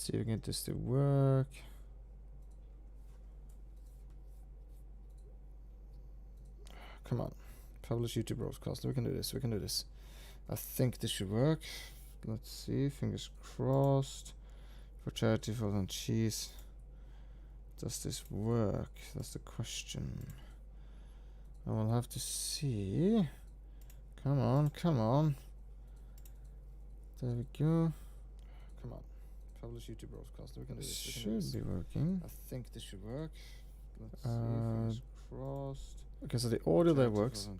see if we can get this to work. Come on. Publish YouTube broadcast. We can do this. We can do this. I think this should work. Let's see. Fingers crossed. For charity, for on cheese. Does this work? That's the question. I will have to see. Come on, come on. There we go. Come on. Publish YouTube broadcast. We can do this. Should be working. I think this should work. Let's see. Fingers crossed. Okay, so the audio there works.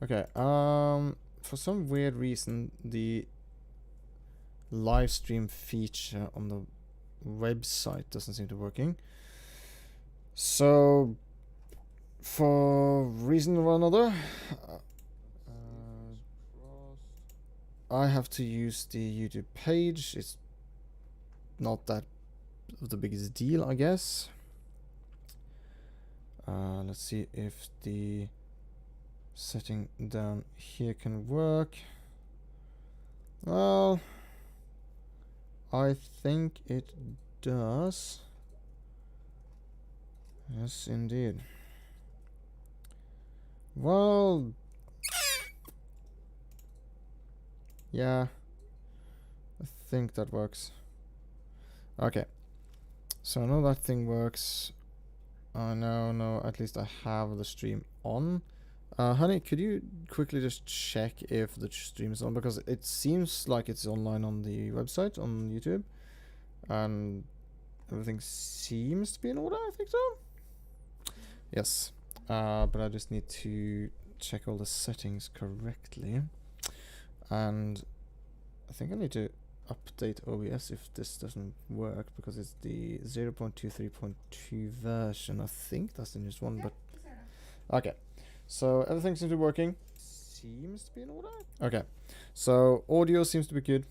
Okay. For some weird reason, the live stream feature on the website doesn't seem to be working. So, for reason or another, I have to use the YouTube page. It's not that of the biggest deal, I guess. Let's see if the setting down here can work. Well, I think it does. Yes, indeed. Well, yeah, I think that works. Okay, so I know that thing works. No, at least I have the stream on. Honey, could you quickly just check if the stream is on? Because it seems like it's online on the website, on YouTube. And everything seems to be in order, I think so. Yes. But I just need to check all the settings correctly. And I think I need to update OBS if this doesn't work, because it's the 0.23.2 version. I think that's the newest one, but okay. So everything seems to be working. Seems to be in order. Okay. So audio seems to be good.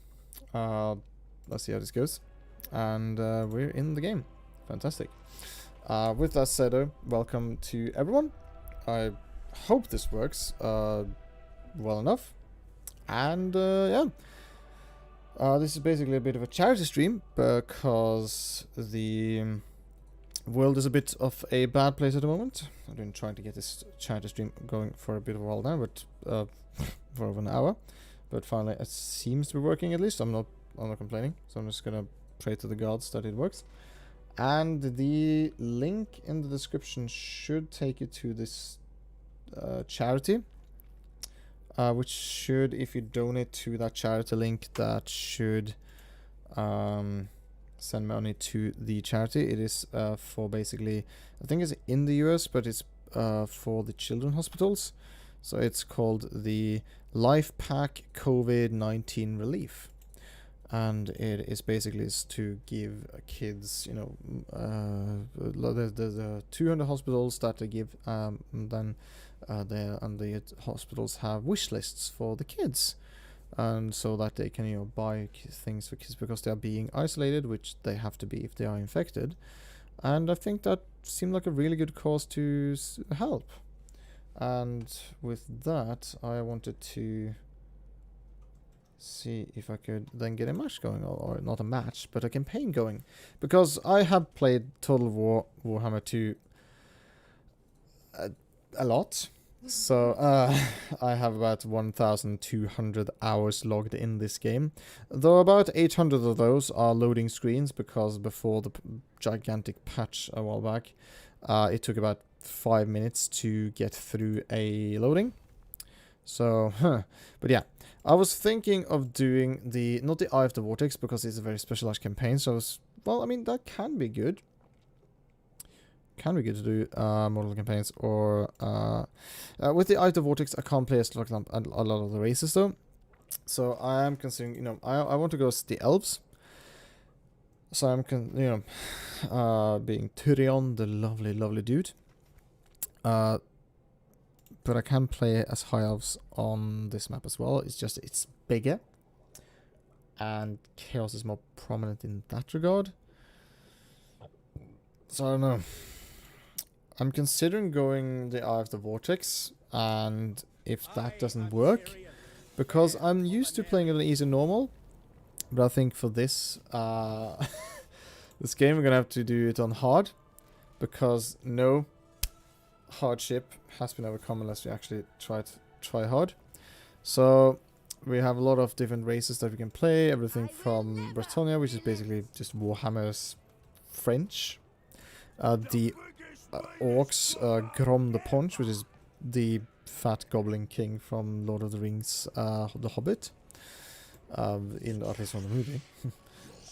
Let's see how this goes. And we're in the game. Fantastic. With that said, though, welcome to everyone. I hope this works well enough. And yeah. This is basically a bit of a charity stream because the world is a bit of a bad place at the moment. I've been trying to get this charity stream going for a bit of a while now, but for over an hour. But finally, it seems to be working at least. I'm not complaining, so I'm just gonna pray to the gods that it works. And the link in the description should take you to this charity. Which should, if you donate to that charity link, that should send money to the charity. It is for basically, I think it's in the US, but it's for the children hospitals. So it's called the Life Pack COVID-19 Relief. And it is basically to give kids, you know, there's 200 hospitals that they give, then the hospitals have wish lists for the kids, and so that they can, you know, buy things for kids because they are being isolated, which they have to be if they are infected. And I think that seemed like a really good cause to help. And with that, I wanted to see if I could then get a match going, or not a match, but a campaign going, because I have played Total War Warhammer 2 a lot. So I have about 1,200 hours logged in this game, though about 800 of those are loading screens, because before the gigantic patch a while back, it took about 5 minutes to get through a loading. So, but yeah, I was thinking of doing not the Eye of the Vortex, because it's a very specialized campaign. So well, I mean, that can be good. Can be good to do model campaigns, or with the Eye of the Vortex, I can't play as a lot of the races though. So I am considering, you know, I want to go as the Elves. So I'm being Tyrion, the lovely dude. But I can play as High Elves on this map as well. It's just, it's bigger. And Chaos is more prominent in that regard. So I don't know. I'm considering going the Eye of the Vortex. And if that doesn't work, because I'm used to playing it on easy normal, But I think for this this game we're gonna have to do it on hard, because no hardship has been overcome unless we actually try hard. So we have a lot of different races that we can play. Everything from Bretonia, which is basically just Warhammer's French. The orcs, Grom the Paunch, which is the fat goblin king from Lord of the Rings, The Hobbit, in at least from the movie.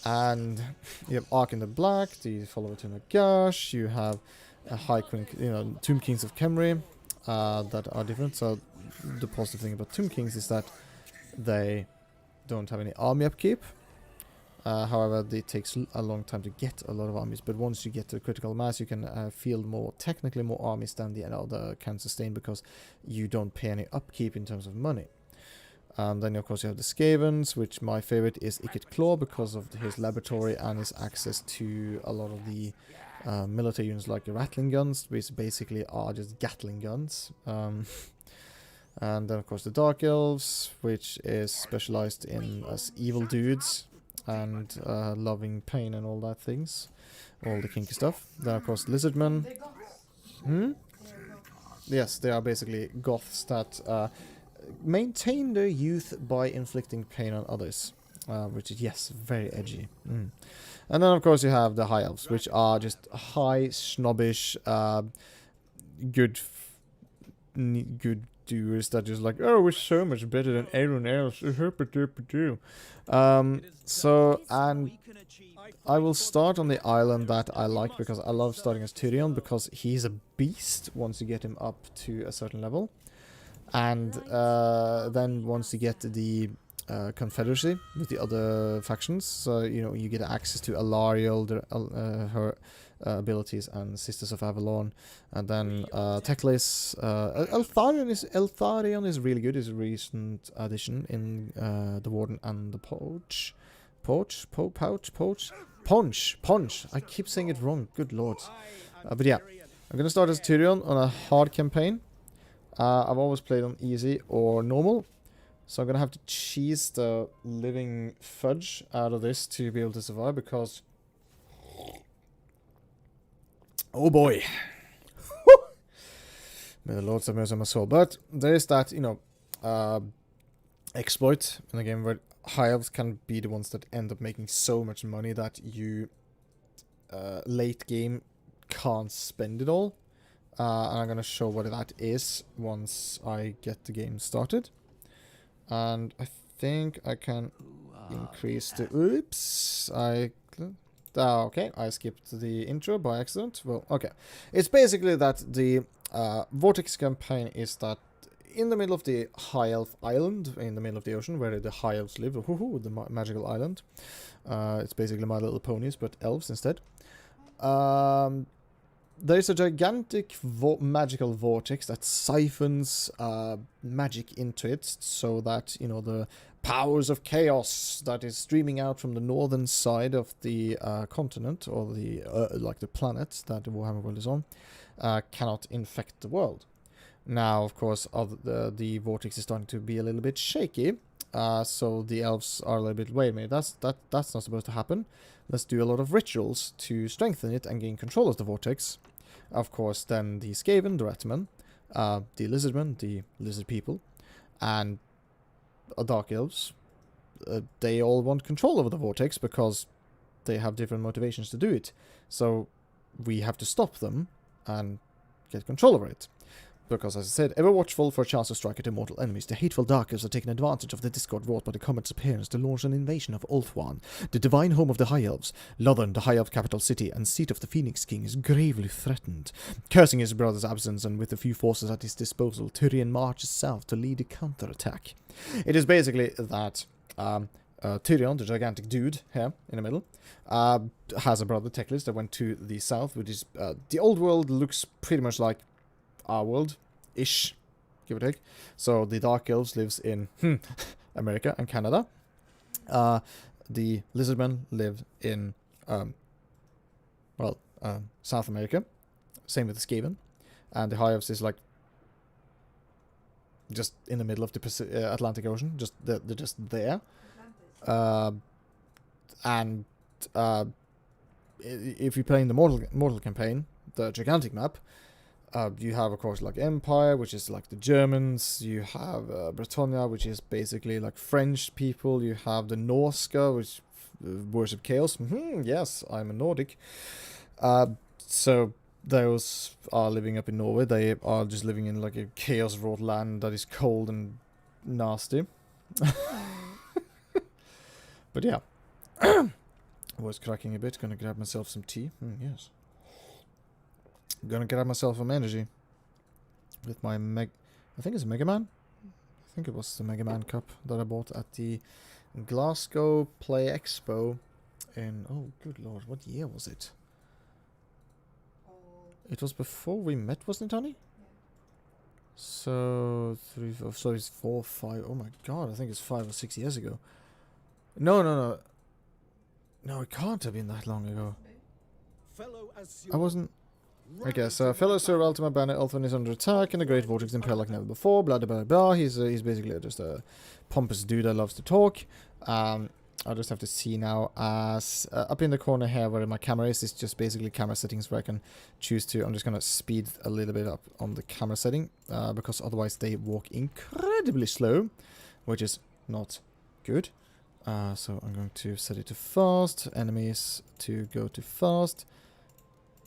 And you have Ark in the Black, the follower to Nagash. You have a High Queen, Tomb Kings of Khemri, that are different. So the positive thing about Tomb Kings is that they don't have any army upkeep. However, it takes a long time to get a lot of armies, but once you get to critical mass, you can field technically more armies than the other can sustain, because you don't pay any upkeep in terms of money. Then of course you have the Skavens, which my favorite is Ikit Claw, because of his laboratory and his access to a lot of the military units like the Rattling guns, which basically are just Gatling guns. And then of course the Dark Elves, which is specialized in as evil dudes and loving pain and all that things, all the kinky stuff. Then of course Lizardmen. Yes, they are basically goths that maintain their youth by inflicting pain on others, which is, yes, very edgy. And then of course you have the High Elves, which are just high, snobbish, good doers that just like, oh, we're so much better than everyone else. So, and I will start on the island that I like, because I love starting as Tyrion, because he's a beast once you get him up to a certain level. And then once you get the Confederacy with the other factions, so you get access to Alariel, her abilities, and Sisters of Avalon, and then Teclis. Eltharion is really good. Is a recent addition in the Warden and the Ponch. I keep saying it wrong. Good lord. But yeah, I'm gonna start as Tyrion on a hard campaign. I've always played on easy or normal, so I'm gonna have to cheese the living fudge out of this to be able to survive, because oh boy, may the Lord have mercy on my soul. But there is that exploit in the game where High Elves can be the ones that end up making so much money that you late game can't spend it all. And I'm gonna show what that is once I get the game started. And I think I can increase the... Oops! Okay, I skipped the intro by accident. Well, okay. It's basically that the Vortex campaign is that in the middle of the High Elf Island, in the middle of the ocean, where the High Elves live, the magical island. It's basically My Little Ponies, but elves instead. There's a gigantic magical vortex that siphons magic into it, so that, the powers of chaos that is streaming out from the northern side of the continent, or the the planet that the Warhammer world is on, cannot infect the world. Now, of course, the vortex is starting to be a little bit shaky, so the elves are a little bit, wait a minute, that's not supposed to happen. Let's do a lot of rituals to strengthen it and gain control of the vortex. Of course, then the Skaven, the Ratmen, the Lizardmen, the Lizard people, and Dark Elves, they all want control over the vortex because they have different motivations to do it. So we have to stop them and get control over it. Because, as I said, ever watchful for a chance to strike at immortal enemies, the hateful Dark Elves are taking advantage of the discord wrought by the comet's appearance to launch an invasion of Ulthuan, the divine home of the High Elves. Lothern, the High Elf capital city and seat of the Phoenix King, is gravely threatened. Cursing his brother's absence and with the few forces at his disposal, Tyrion marches south to lead a counterattack. It is basically that Tyrion, the gigantic dude here in the middle, has a brother, Teclis, that went to the south, which is the old world looks pretty much like our world-ish, give or take. So the Dark Elves lives in America and Canada. The Lizardmen live in South America. Same with the Skaven. And the High Elves is like just in the middle of the Atlantic Ocean. They're just there. and if you're playing the Mortal campaign, the gigantic map, you have, of course, like Empire, which is like the Germans. You have Britannia, which is basically like French people. You have the Norska, which worship chaos. Yes, I'm a Nordic. So those are living up in Norway. They are just living in like a chaos-wrought land that is cold and nasty. But yeah. I was cracking a bit. Gonna grab myself some tea. Yes. Gonna grab myself some energy with my I think it's a Mega Man. I think it was the Mega Man cup that I bought at the Glasgow Play Expo in, oh good lord, what year was it? It was before we met, wasn't it, honey? So 3, 4, so it's 4, 5. Oh my god, I think it's 5 or 6 years ago. No, it can't have been that long ago. I wasn't. Okay, so fellow Sir Ultima Banner Elfin is under attack, and the Great Vortex Impale like never before, blah blah blah blah. He's basically just a pompous dude that loves to talk. I'll just have to see now, as up in the corner here where my camera is, it's just basically camera settings where I can choose to, I'm just going to speed a little bit up on the camera setting, because otherwise they walk incredibly slow, which is not good. So I'm going to set it to fast, enemies to go to fast,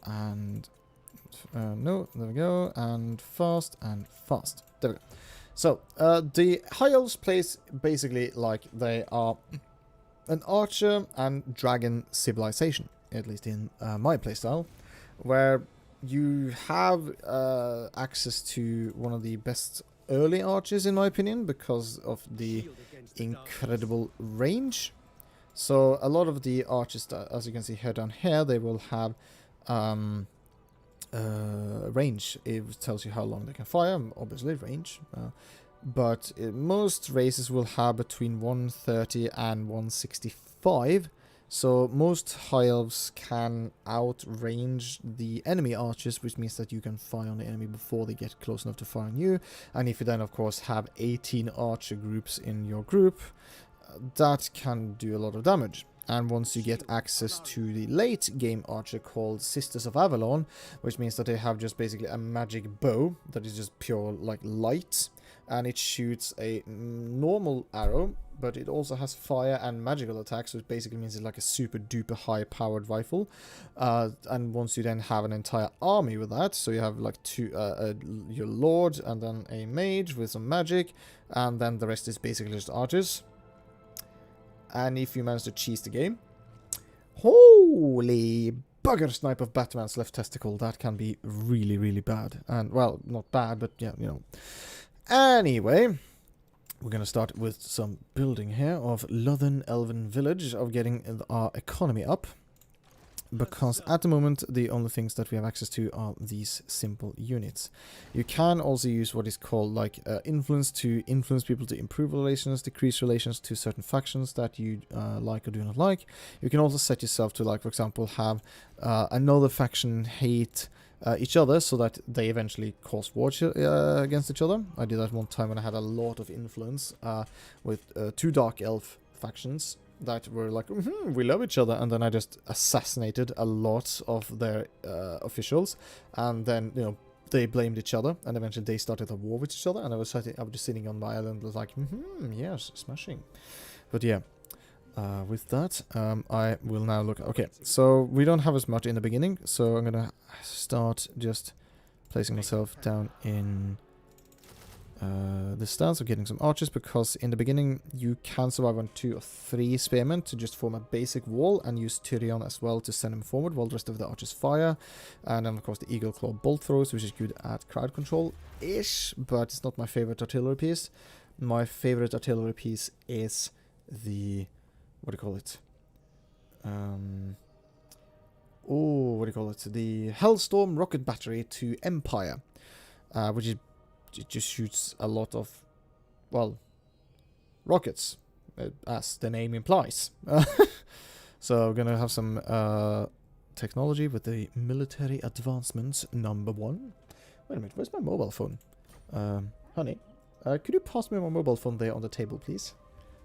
and no, there we go, and fast, there we go. So the High Elves plays basically like they are an archer and dragon civilization, at least in my playstyle, where you have access to one of the best early archers, in my opinion, because of the incredible range. So a lot of the archers, that, as you can see here down here, they will have range. It tells you how long they can fire, obviously range. But most races will have between 130 and 165. So most High Elves can outrange the enemy archers, which means that you can fire on the enemy before they get close enough to fire on you. And if you then, of course, have 18 archer groups in your group, that can do a lot of damage. And once you get access to the late game archer called Sisters of Avalon, which means that they have just basically a magic bow that is just pure like light, and it shoots a normal arrow, but it also has fire and magical attacks, which basically means it's like a super duper high powered rifle. And once you then have an entire army with that, so you have like your lord and then a mage with some magic, and then the rest is basically just archers. And if you manage to cheese the game, holy bugger snipe of Batman's left testicle, that can be really, really bad. And, well, not bad, but, yeah, you know. Anyway, we're going to start with some building here of Lothen Elven Village, of getting our economy up. Because at the moment, the only things that we have access to are these simple units. You can also use what is called like influence to influence people to improve relations, decrease relations to certain factions that you like or do not like. You can also set yourself to, like, for example, have another faction hate each other so that they eventually cause war against each other. I did that one time when I had a lot of influence with 2 Dark Elf factions that were like, we love each other, and then I just assassinated a lot of their officials, and then, you know, they blamed each other, and eventually they started a war with each other, and I was just sitting on my island, was like, yes, smashing. But yeah, with that, I will now look. Okay, so we don't have as much in the beginning, so I'm gonna start just placing myself down in the stance of getting some archers, because in the beginning you can survive on 2 or 3 spearmen to just form a basic wall, and use Tyrion as well to send him forward while the rest of the archers fire. And then of course the Eagle Claw bolt throws, which is good at crowd control-ish, but it's not my favorite artillery piece. My favorite artillery piece is the, what do you call it? The Hellstorm rocket battery to Empire, which is, it just shoots a lot of, well, rockets, as the name implies. So we're gonna have some technology with the military advancements number 1. Wait a minute, where's my mobile phone? Honey, could you pass me my mobile phone there on the table, please?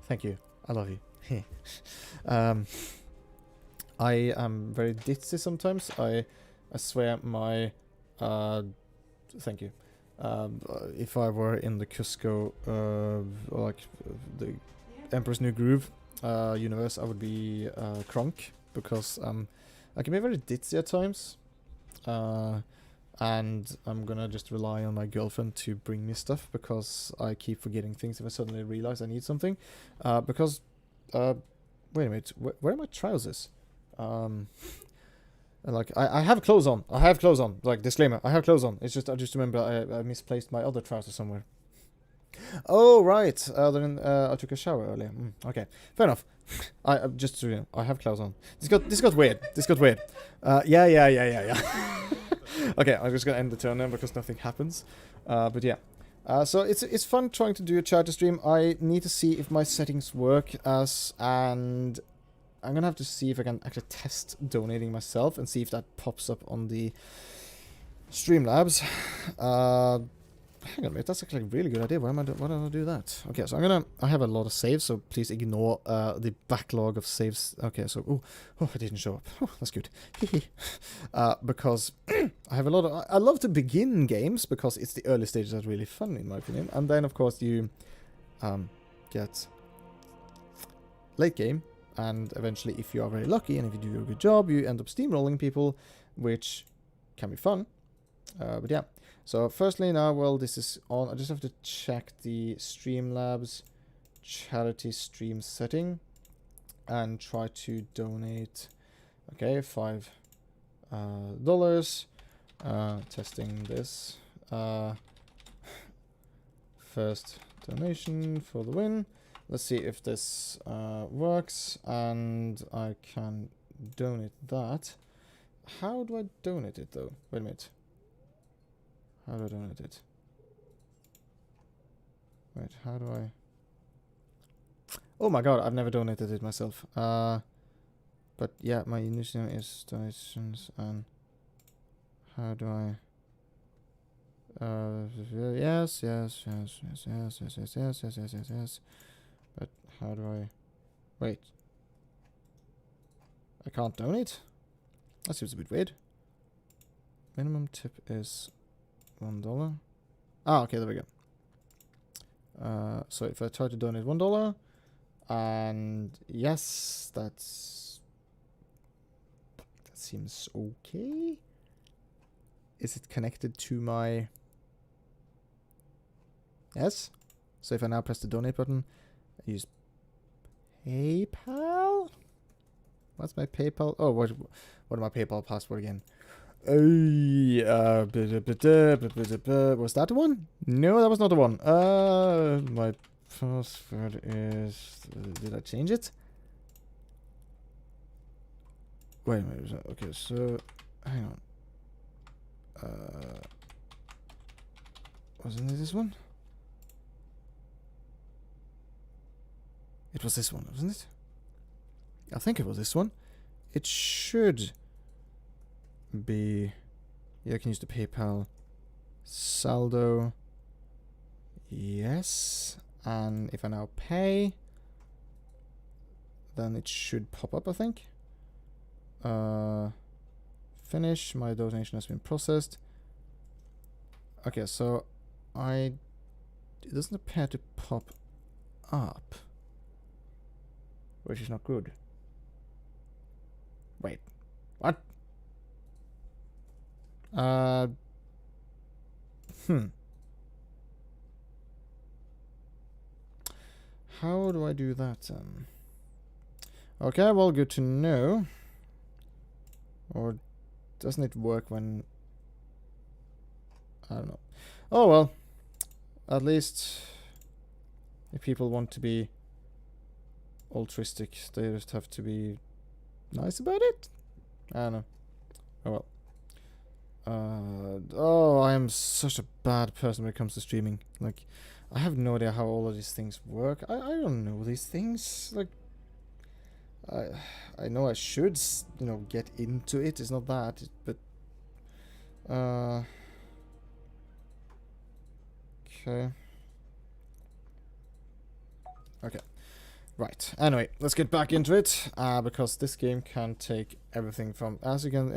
Thank you. I love you. I am very ditzy sometimes. I swear my thank you. If I were in the Cusco like the Emperor's New Groove universe, I would be Kronk, because I can be very ditzy at times. And I'm gonna just rely on my girlfriend to bring me stuff, because I keep forgetting things if I suddenly realize I need something. Because wait a minute, where are my trousers? Like I have clothes on. I have clothes on. Like, disclaimer, I have clothes on. It's just I just remember I misplaced my other trousers somewhere. Oh right. Then I took a shower earlier. Okay, fair enough. I just I have clothes on. This got weird. This got weird. Yeah. Okay, I'm just gonna end the turn now because nothing happens. But yeah. So it's fun trying to do a charity stream. I need to see if my settings work and I'm gonna have to see if I can actually test donating myself and see if that pops up on the Streamlabs. Hang on a minute, that's actually a really good idea. Why don't I do that? Okay, so I have a lot of saves, so please ignore the backlog of saves. Okay, so oh, it didn't show up. Oh, that's good. Because I have a lot of. I love to begin games because it's the early stages that are really fun, in my opinion, and then of course you get late game. And eventually, if you are very lucky and if you do a good job, you end up steamrolling people, which can be fun. But yeah. So firstly now, well, this is on. I just have to check the Streamlabs charity stream setting and try to donate. Okay, $5. Testing this. First donation for the win. Let's see if this works, and I can donate that. How do I donate it, though? Wait a minute. How do I donate it? Wait, how do I... Oh my god, I've never donated it myself. But yeah, my username is donations, and how do I... yes. But how do I... Wait. I can't donate? That seems a bit weird. Minimum tip is $1. Ah, okay, there we go. So if I try to donate $1, and yes, that seems okay. Is it connected to my... Yes. So if I now press the donate button, I use PayPal. What's my PayPal? Oh, what my PayPal password again? Was that the one? No, that was not the one. My password is... did I change it? Wait a minute. Okay, so... hang on. Wasn't it this one? It was this one, wasn't it? I think it was this one. It should be... yeah, I can use the PayPal saldo. Yes. And if I now pay, then it should pop up, I think. Finish. My donation has been processed. Okay, so it doesn't appear to pop up, which is not good. Wait, what? How do I do that? Okay, well, good to know. Or doesn't it work when... I don't know. Oh well. At least if people want to be altruistic, they just have to be nice about it? I don't know. Oh well. Oh, I am such a bad person when it comes to streaming. Like, I have no idea how all of these things work. I don't know these things. Like, I know I should, you know, get into it. It's not that, but okay. Right. Anyway, let's get back into it, because this game can take everything from, as you can,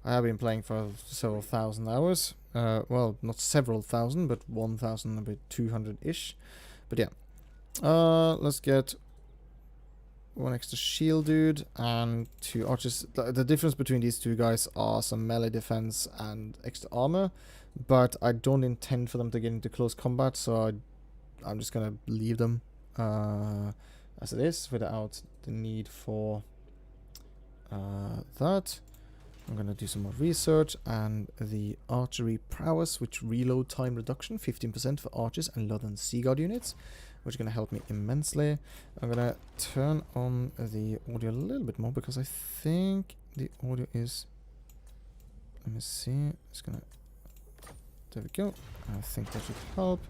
I have been playing for several thousand hours. Well, not several thousand, but 1,000, a bit 200-ish. But yeah. Let's get one extra shield dude and 2 archers. The difference between these two guys are some melee defense and extra armor, but I don't intend for them to get into close combat, so I'm just gonna leave them as it is without the need for that. I'm gonna do some more research, and the archery prowess, which reload time reduction 15% for archers and Lothan Sea Guard units, which is gonna help me immensely. I'm gonna turn on the audio a little bit more because I think the audio is, let me see, it's gonna, there we go. I think that should help.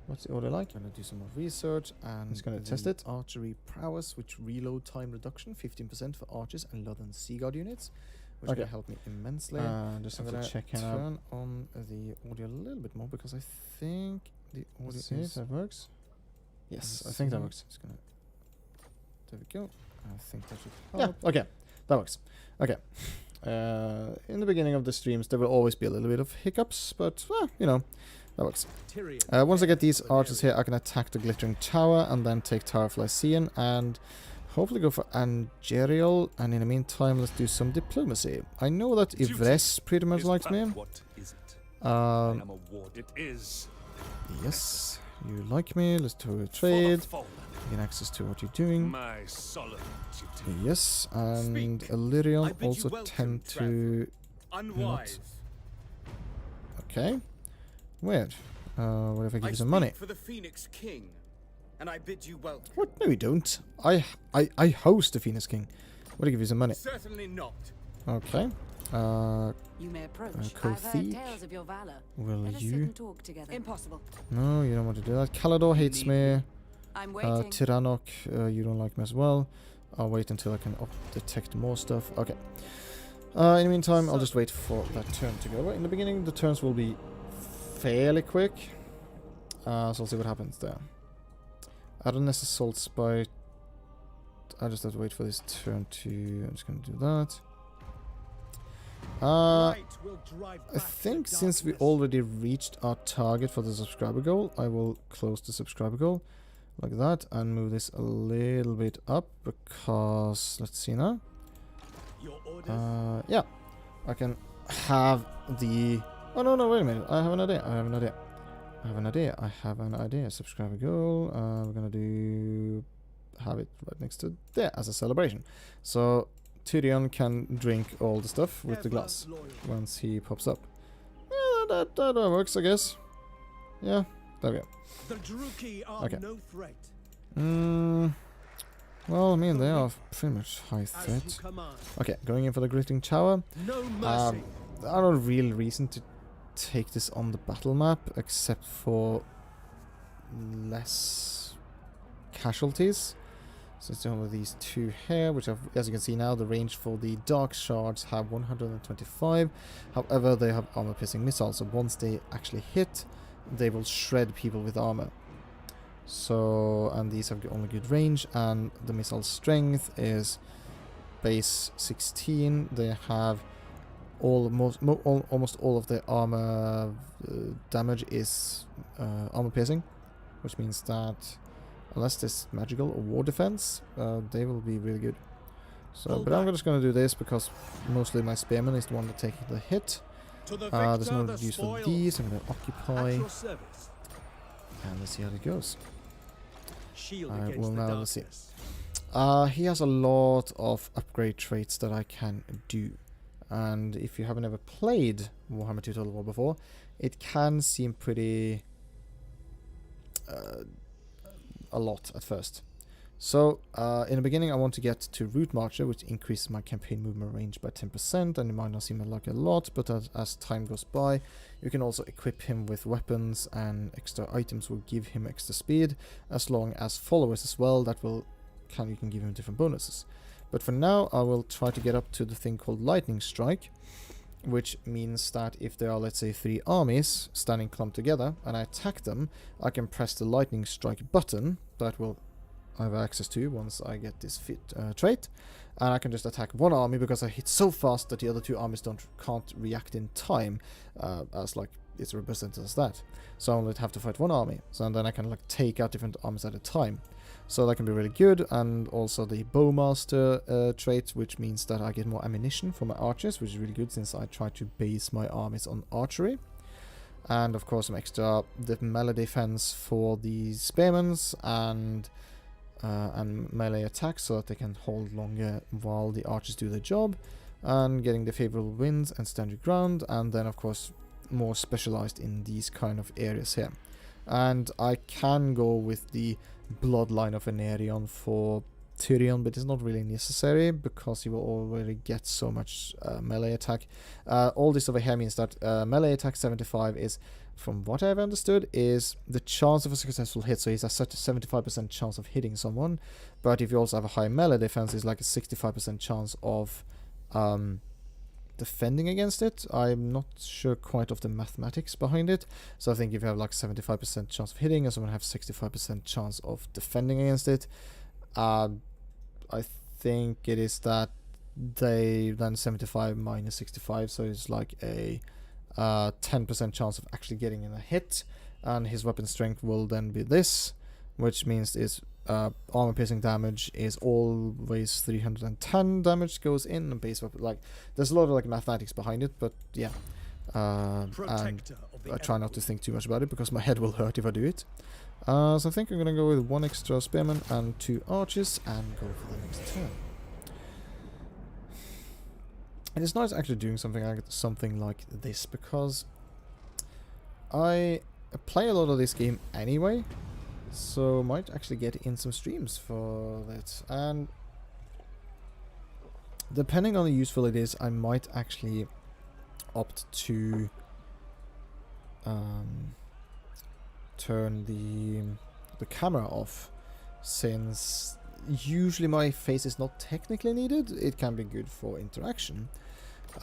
What's the audio like? I'm gonna do some more research, and it's gonna test it. Archery prowess, which reload time reduction 15% for archers and Lothan Sea Guard units, which is gonna help me immensely. Just have to check turn on the audio a little bit more because I think the audio is, that works. Yes, I think that works. It's gonna, there we go. I think that should help. Yeah, okay, that works. Okay. In the beginning of the streams, there will always be a little bit of hiccups, but you know, that works. Once I get these archers here, I can attack the Glittering Tower and then take Tower of Lycian and hopefully go for Angerial. And in the meantime, let's do some diplomacy. I know that Ivres pretty much likes me. It is. Yes, you like me. Let's do a trade. Gain access to what you're doing. My solemn duty. Yes, and Illyrian also tend to not. Okay. Weird. What if I give you some money? For the Phoenix King, and I bid you welcome. What? No, we don't. I host the Phoenix King. What do I give you some money? Certainly not. Okay. You may approach. I've heard tales of your valor. Will Let us sit you? and talk together. Impossible. No, you don't want to do that. Calador hates me. I'm waiting. Tyrannok, you don't like me as well. I'll wait until I can detect more stuff. Okay. In the meantime, I'll just wait for that turn to go. In the beginning, the turns will be fairly quick. So I'll see what happens there. Adonis Assault Spite. I just have to wait for this turn to... I'm just going to do that. I think since we already reached our target for the subscriber goal, I will close the subscriber goal like that and move this a little bit up because... Let's see now. Yeah. I can have the... Oh, no, wait a minute. I have an idea. Subscriber goal. We're gonna have it right next to there as a celebration. So Tyrion can drink all the stuff with the glass once he pops up. Yeah, that works, I guess. Yeah, there we go. The Druki are Okay. no threat. Well, I mean, they are pretty much high threat. Okay, going in for the Glittering Tower. No mercy. There are no real reason to take this on the battle map except for less casualties. So it's only these two here, which have, as you can see now, the range for the Dark Shards have 125. However, they have armor-piercing missiles, so once they actually hit, they will shred people with armor. So, and these have only good range, and the missile strength is base 16. They have almost all of their armor damage is armor piercing, which means that unless there's magical or war defense, they will be really good. So, but I'm just going to do this because mostly my spearman is the one that taking the hit. There's no use for these. I'm going to occupy, and let's see how it goes. I will now, let's see. He has a lot of upgrade traits that I can do. And if you haven't ever played Warhammer 2 Total War before, it can seem pretty a lot at first. So, in the beginning I want to get to Root Marcher, which increases my campaign movement range by 10%, and it might not seem like a lot, but as time goes by, you can also equip him with weapons, and extra items will give him extra speed, as long as followers as well, that will you can give him different bonuses. But for now, I will try to get up to the thing called Lightning Strike, which means that if there are, let's say, 3 armies standing clumped together, and I attack them, I can press the Lightning Strike button. That will I have access to once I get this trait. And I can just attack one army because I hit so fast that the other two armies can't react in time, as like it's represented as that. So I only have to fight one army. So and then I can like take out different armies at a time. So that can be really good. And also the Bowmaster trait, which means that I get more ammunition for my archers, which is really good since I try to base my armies on archery. And of course some extra melee defense for the spearmen and melee attacks so that they can hold longer while the archers do their job, and getting the favorable winds and stand your ground, and then of course more specialized in these kind of areas here. And I can go with the Bloodline of Venerion for Tyrion, but it's not really necessary because you will already get so much melee attack. All this over here means that melee attack 75 is, from what I've understood, is the chance of a successful hit. So he's a 75% chance of hitting someone, but if you also have a high melee defense, it's like a 65% chance of defending against it. I'm not sure quite of the mathematics behind it. So I think if you have like 75% chance of hitting and someone have 65% chance of defending against it, I think it is that they then 75 minus 65, so it's like a 10% chance of actually getting in a hit, and his weapon strength will then be this, which means is armor piercing damage is always 310 damage goes in, and base weapon, like there's a lot of like mathematics behind it, but yeah. And I try not to think too much about it because my head will hurt if I do it. So I think I'm gonna go with one extra spearman and 2 archers and go for the next turn. And it's nice actually doing something like this because I play a lot of this game anyway, so might actually get in some streams for that. And depending on how useful it is, I might actually opt to turn the camera off, since usually my face is not technically needed. It can be good for interaction.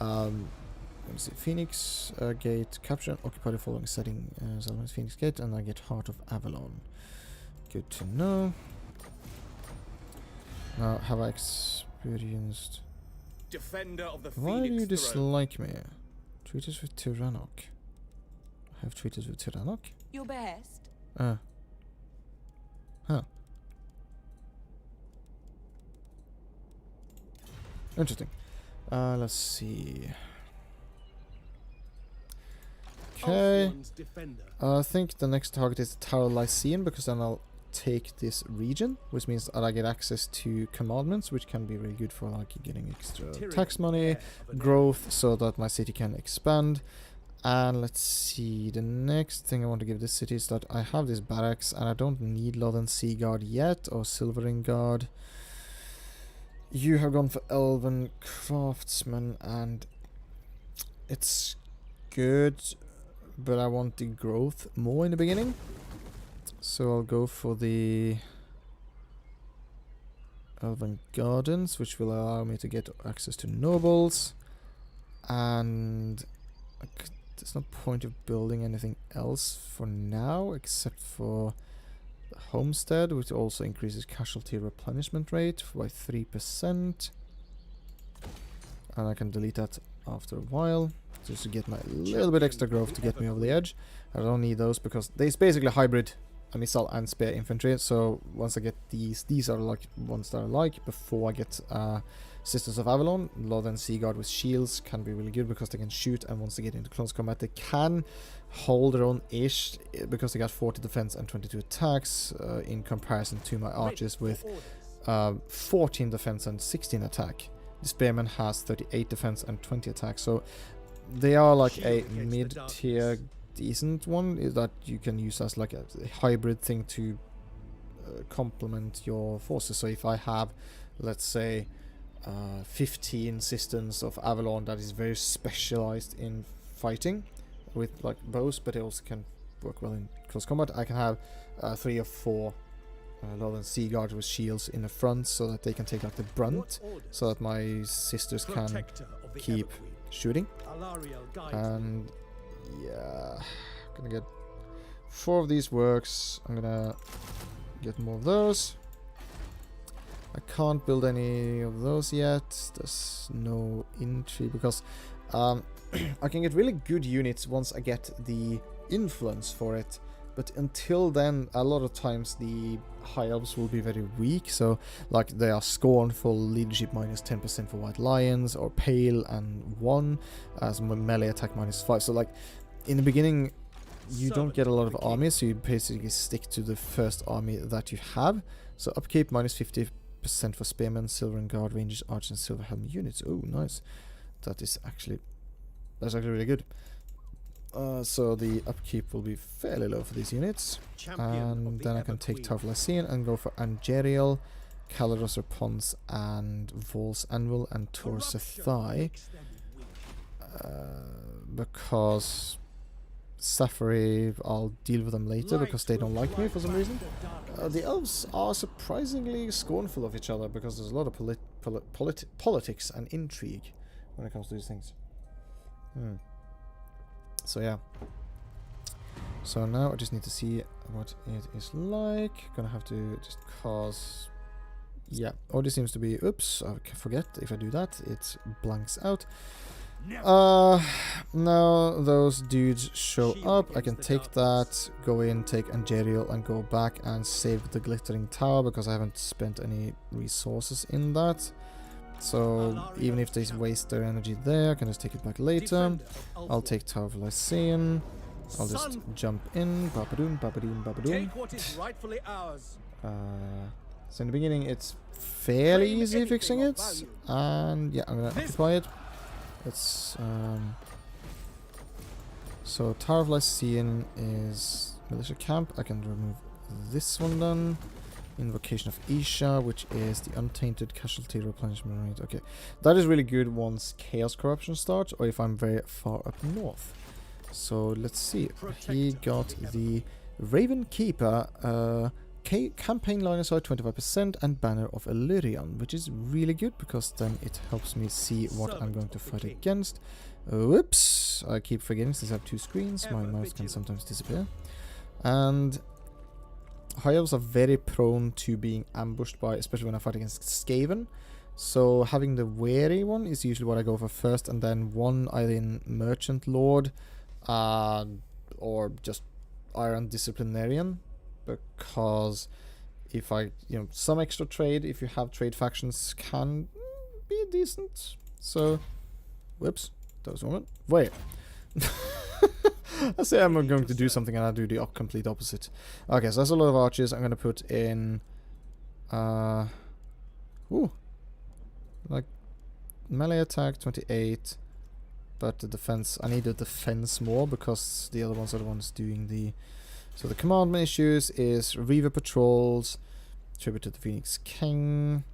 Let me see, Phoenix Gate, capture and occupy the following setting, Phoenix Gate, and I get Heart of Avalon. Good to know. Now, have I experienced... Defender of the Why do you Phoenix dislike me? Treatise with Tyrannok. I have treatise with Tyrannok? Your behest. Huh. Interesting. Let's see. Okay. I think the next target is the Tower of Lycian, because then I'll take this region, which means that I get access to commandments, which can be really good for like getting extra tax money, growth, so that my city can expand. And let's see, the next thing I want to give this city is that I have this barracks, and I don't need Lothern Sea Guard yet, or Silvering Guard. You have gone for Elven Craftsman, and it's good, but I want the growth more in the beginning. So I'll go for the Elven Gardens, which will allow me to get access to nobles. And there's no point of building anything else for now, except for the Homestead, which also increases casualty replenishment rate by 3%. And I can delete that after a while, just to get my little bit extra growth to get me over the edge. I don't need those because it's basically a hybrid missile and spear infantry. So once I get these are like ones that I like. Before I get Sisters of Avalon, Lothern Sea Guard with shields can be really good because they can shoot, and once they get into close combat they can hold their own ish because they got 40 defense and 22 attacks in comparison to my archers with 14 defense and 16 attack. The Spearman has 38 defense and 20 attack, so they are like a mid-tier decent one that you can use as like a hybrid thing to complement your forces. So if I have, let's say, 15 Sisters of Avalon that is very specialized in fighting with like bows, but they also can work well in close combat, I can have 3 or 4 Lothern Sea Guards with shields in the front, so that they can take like the brunt, so that my sisters can keep shooting. And yeah, gonna get 4 of these works. I'm gonna get more of those. I can't build any of those yet. There's no intrigue because I can get really good units once I get the influence for it. But until then, a lot of times the high elves will be very weak. So, like, they are scornful, leadership -10% for white lions, or pale and 1 as melee attack -5. So, like, in the beginning, you don't get a lot of armies, so you basically stick to the first army that you have. So, upkeep -50% for spearmen, silver and guard, rangers, archers, and silver helm units. Oh, nice. That's actually really good. So the upkeep will be fairly low for these units. And then I can take Tower of Lycian and go for Angerial, Calados Pons, and Vol's Anvil, and Taurus Thigh. Because Safari, I'll deal with them later because they don't like me for some reason. The elves are surprisingly scornful of each other because there's a lot of politics and intrigue when it comes to these things. So yeah. So now I just need to see what it is like. Gonna have to just cause... Yeah, audio seems to be... Oops, I forget if I do that, it blanks out. Now those dudes show up. I can take that, go in, take Angerial, and go back and save the Glittering Tower because I haven't spent any resources in that. So even if they waste their energy there, I can just take it back later. I'll take Tower of Lycian. I'll just jump in. Babadoom, babadoom, babadoom. Take what is rightfully ours. So in the beginning it's fairly easy fixing it. And yeah, I'm gonna occupy it. Let's so Tower of Lycian is militia camp. I can remove this one then. Invocation of Isha, which is the untainted casualty replenishment rate. Okay, that is really good once Chaos Corruption starts, or if I'm very far up north. So let's see. He got the Raven Keeper, campaign line aside 25%, and Banner of Illyrian, which is really good because then it helps me see what I'm going to fight against. Whoops! I keep forgetting since I have two screens. My mouse can sometimes disappear. And High Elves are very prone to being ambushed by, especially when I fight against Skaven. So having the wary one is usually what I go for first, and then one either in Merchant Lord or just Iron Disciplinarian, because if I, some extra trade, if you have trade factions, can be decent. So, whoops, that was one. Wait. I say I'm going to do something and I do the complete opposite. Okay, so that's a lot of archers. I'm going to put in... like, melee attack, 28. But the defense... I need the defense more because the other ones are the ones doing the... So the commandment issues is Reaver Patrols, Tribute to the Phoenix King,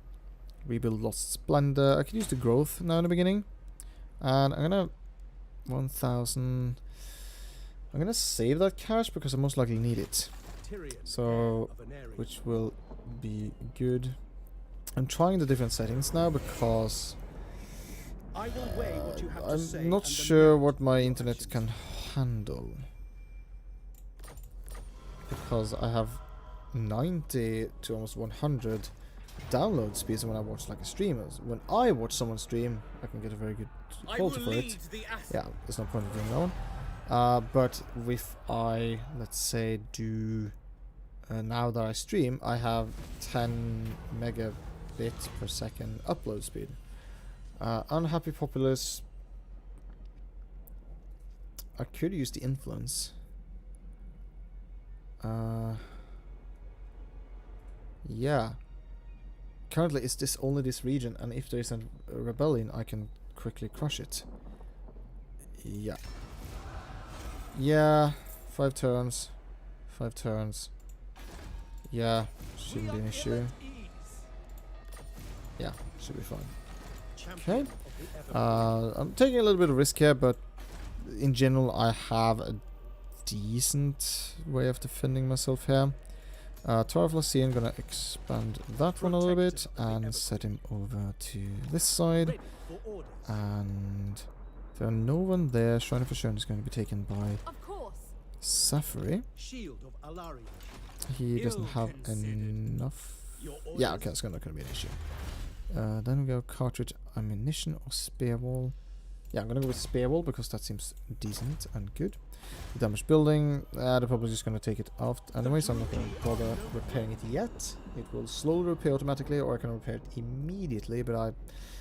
Rebuild Lost Splendor. I could use the growth now in the beginning. And I'm going to... 1,000... I'm gonna save that cash because I most likely need it. So, which will be good. I'm trying the different settings now because I'm not sure what my internet can handle. Because I have 90 to almost 100 download speeds when I watch like a streamer. When I watch someone stream, I can get a very good quality for it. Yeah, there's no point in doing that one. But if I, let's say, do now that I stream, I have 10 megabits per second upload speed. Unhappy populace. I could use the influence. Yeah. Currently, it's only this region, and if there is a rebellion, I can quickly crush it. Yeah. Yeah, 5 turns. 5 turns. Yeah, shouldn't be an issue. Yeah, should be fine. Okay. I'm taking a little bit of risk here, but in general I have a decent way of defending myself here. Tower of Lycian, gonna expand that one a little bit and set him over to this side. And there are no one there. Shrine of Assurance is going to be taken by Safari. He doesn't have enough Your Yeah, orders. okay, it's not gonna be an issue. Then we go cartridge, ammunition, or spear wall. Yeah, I'm gonna go with spear wall because that seems decent and good. The damaged building, they're probably just gonna take it off anyway, so I'm not gonna bother repairing it yet. It will slowly repair automatically, or I can repair it immediately, but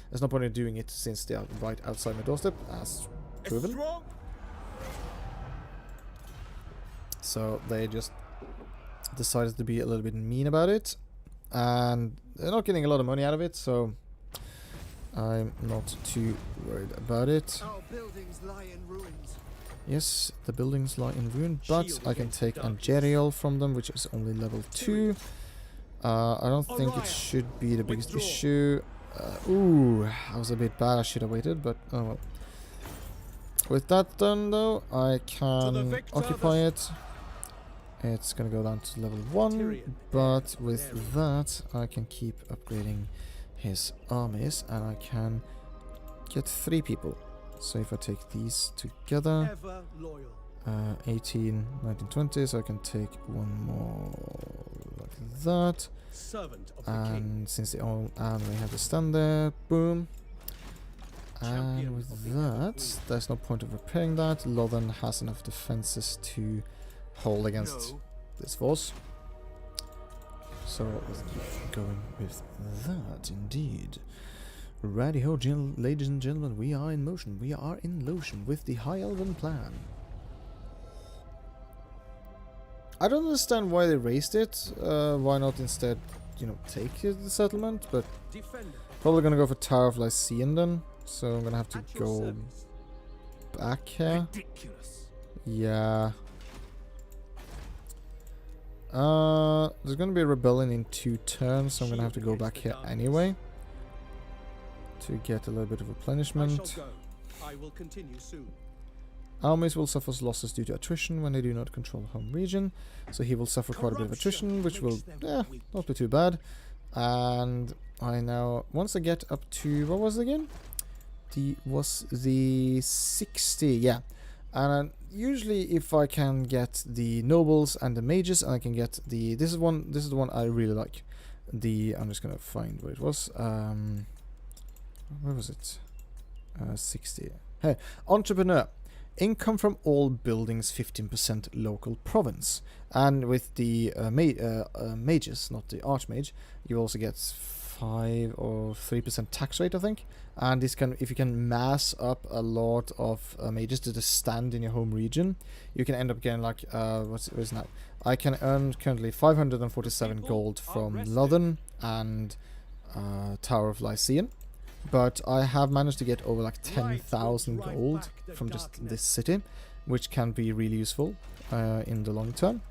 there's no point in doing it since they are right outside my doorstep, as proven. Strong. So they just decided to be a little bit mean about it, and they're not getting a lot of money out of it, so I'm not too worried about it. Our buildings lie in ruins. Yes, the buildings lie in ruin, but I can take Angerial from them, which is only level 2. I don't think it should be the biggest issue. Ooh, that was a bit bad. I should have waited, but oh well. With that done, though, I can occupy it. It's gonna go down to level 1, but with that, I can keep upgrading his armies, and I can get 3 people. So if I take these together, Ever loyal. 18, 19, 20, so I can take one more like that. Servant of the king. And since they all and we have to stand there, boom. And with that, there's no point of repairing that. Lothan has enough defenses to hold against this force. So let's keep going with that, indeed. Righty-ho, ladies and gentlemen, we are in motion. We are in motion with the High Elven plan. I don't understand why they raised it. Why not instead, you know, take the settlement? But Defender. probably gonna go for Tower of Lycian then. So I'm gonna have to At your go service. back here. Ridiculous. Yeah. There's gonna be a rebellion in 2 turns, so I'm gonna have to go back here anyway to get a little bit of I replenishment. shall go. I will continue soon. Armies will suffer losses due to attrition when they do not control the home region, so he will suffer quite a bit of attrition, which will, not be too bad. And I now, once I get up to, what was it again? The 60, yeah. And usually if I can get the nobles and the mages, and I can get the, this is the one I really like. I'm just gonna find where it was. Where was it? 60. Hey, entrepreneur. Income from all buildings, 15% local province. And with the mages, not the archmage, you also get 5 or 3% tax rate, I think. And this can, if you can mass up a lot of mages to just stand in your home region, you can end up getting like what is now? I can earn currently 547 gold from Lothan and Tower of Lycian. But I have managed to get over like 10,000 gold from just this city, which can be really useful in the long term.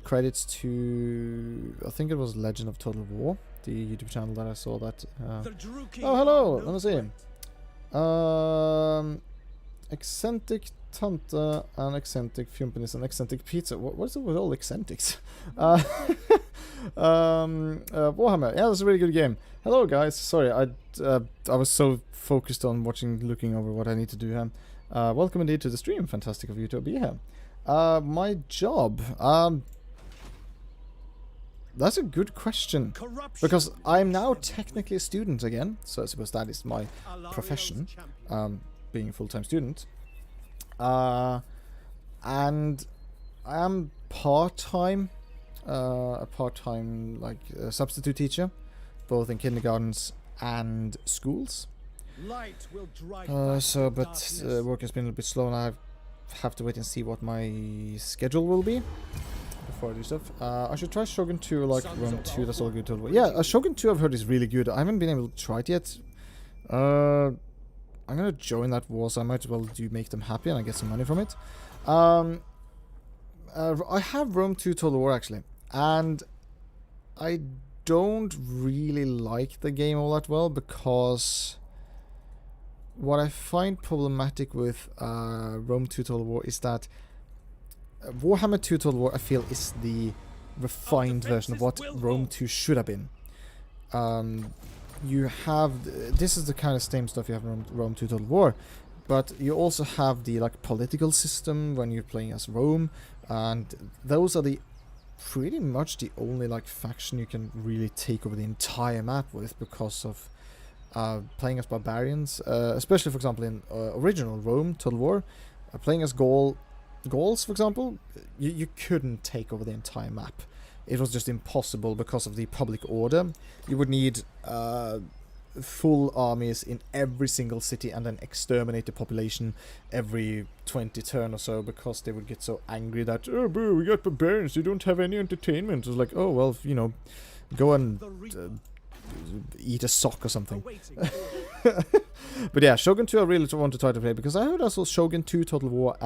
Credits to, I think it was Legend of Total War, the YouTube channel that I saw that. Oh, hello! Let me see. Eccentric Tante and Eccentric Fjumpenis and Eccentric Pizza. What's it with all eccentrics? Warhammer. Yeah, that's a really good game. Hello, guys. Sorry, I was so focused on looking over what I need to do here. Welcome indeed to the stream. Fantastic of you to be here. My job. That's a good question. Because I'm now technically a student again, so I suppose that is my profession, being a full-time student. And I am part-time, a part-time like substitute teacher, both in kindergartens and schools. Light will drive But work has been a little bit slow, and I have to wait and see what my schedule will be before I do stuff. I should try Shogun 2 like Rome 2. That's all good. Yeah, Shogun 2 I've heard is really good. I haven't been able to try it yet. I'm gonna join that war, so I might as well make them happy and I get some money from it. I have Rome 2 Total War actually, and I don't really like the game all that well, because what I find problematic with Rome 2 Total War is that Warhammer 2 Total War, I feel, is the refined version of what Rome 2 should have been. You have, this is the kind of same stuff you have in Rome 2 Total War, but you also have the like political system when you're playing as Rome, and those are the pretty much the only like faction you can really take over the entire map with because of playing as barbarians, especially for example in original Rome Total War, playing as Gauls for example, you couldn't take over the entire map. It was just impossible because of the public order. You would need full armies in every single city and then exterminate the population every 20 turn or so because they would get so angry that, oh boo, we got barbarians, you don't have any entertainment. It was like, oh well, you know, go and eat a sock or something. But yeah, Shogun 2 I really want to try to play because I heard also Shogun 2 Total War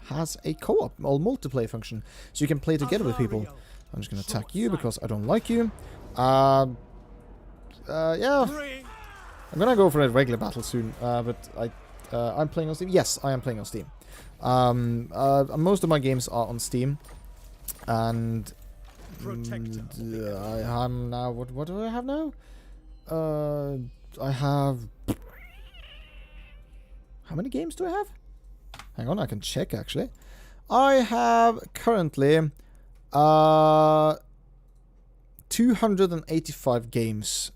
has a co-op or multiplayer function, so you can play together with people. I'm just gonna attack you because I don't like you. Yeah, I'm gonna go for a regular battle soon. But I'm playing on Steam. Yes, I am playing on Steam. Most of my games are on Steam, and I am now. What do I have now? I have. How many games do I have? Hang on, I can check actually. I have currently 285 games,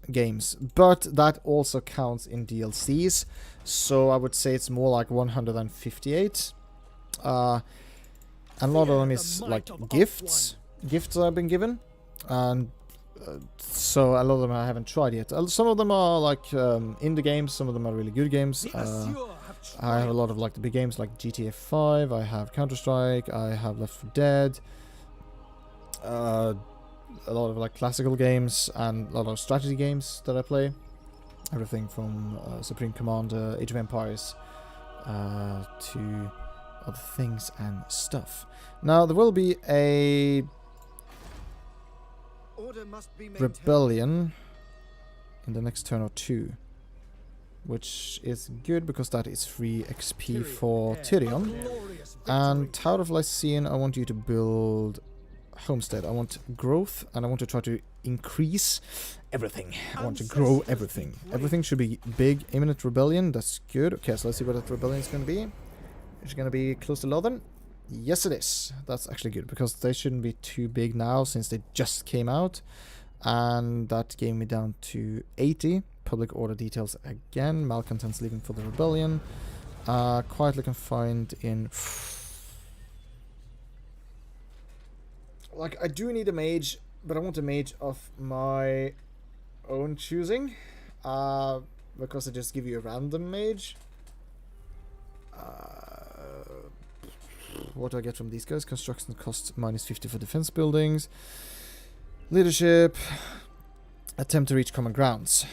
but that also counts in DLCs, so I would say it's more like 158. And a lot of them is like gifts I've been given, and so a lot of them I haven't tried yet. Some of them are like indie games, some of them are really good games. I have a lot of like the big games like GTA 5, I have Counter-Strike, I have Left 4 Dead, a lot of like classical games and a lot of strategy games that I play. Everything from Supreme Commander, Age of Empires, to other things and stuff. Now there will be a rebellion in the next turn or two, which is good because that is free XP for Tyrion. And Tower of Lycian, I want you to build homestead. I want growth, and I want to try to increase everything. I want to grow everything. Everything should be big. Imminent rebellion, that's good. Okay, so let's see what that rebellion is going to be. It's going to be close to Lothen. Yes, it is. That's actually good, because they shouldn't be too big now, since they just came out. And that gave me down to 80. Public order details again. Malcontents leaving for the rebellion. Quietly confined in... Like, I do need a mage, but I want a mage of my own choosing. Because they just give you a random mage. What do I get from these guys? Construction costs -50 for defense buildings. Leadership. Attempt to reach common grounds.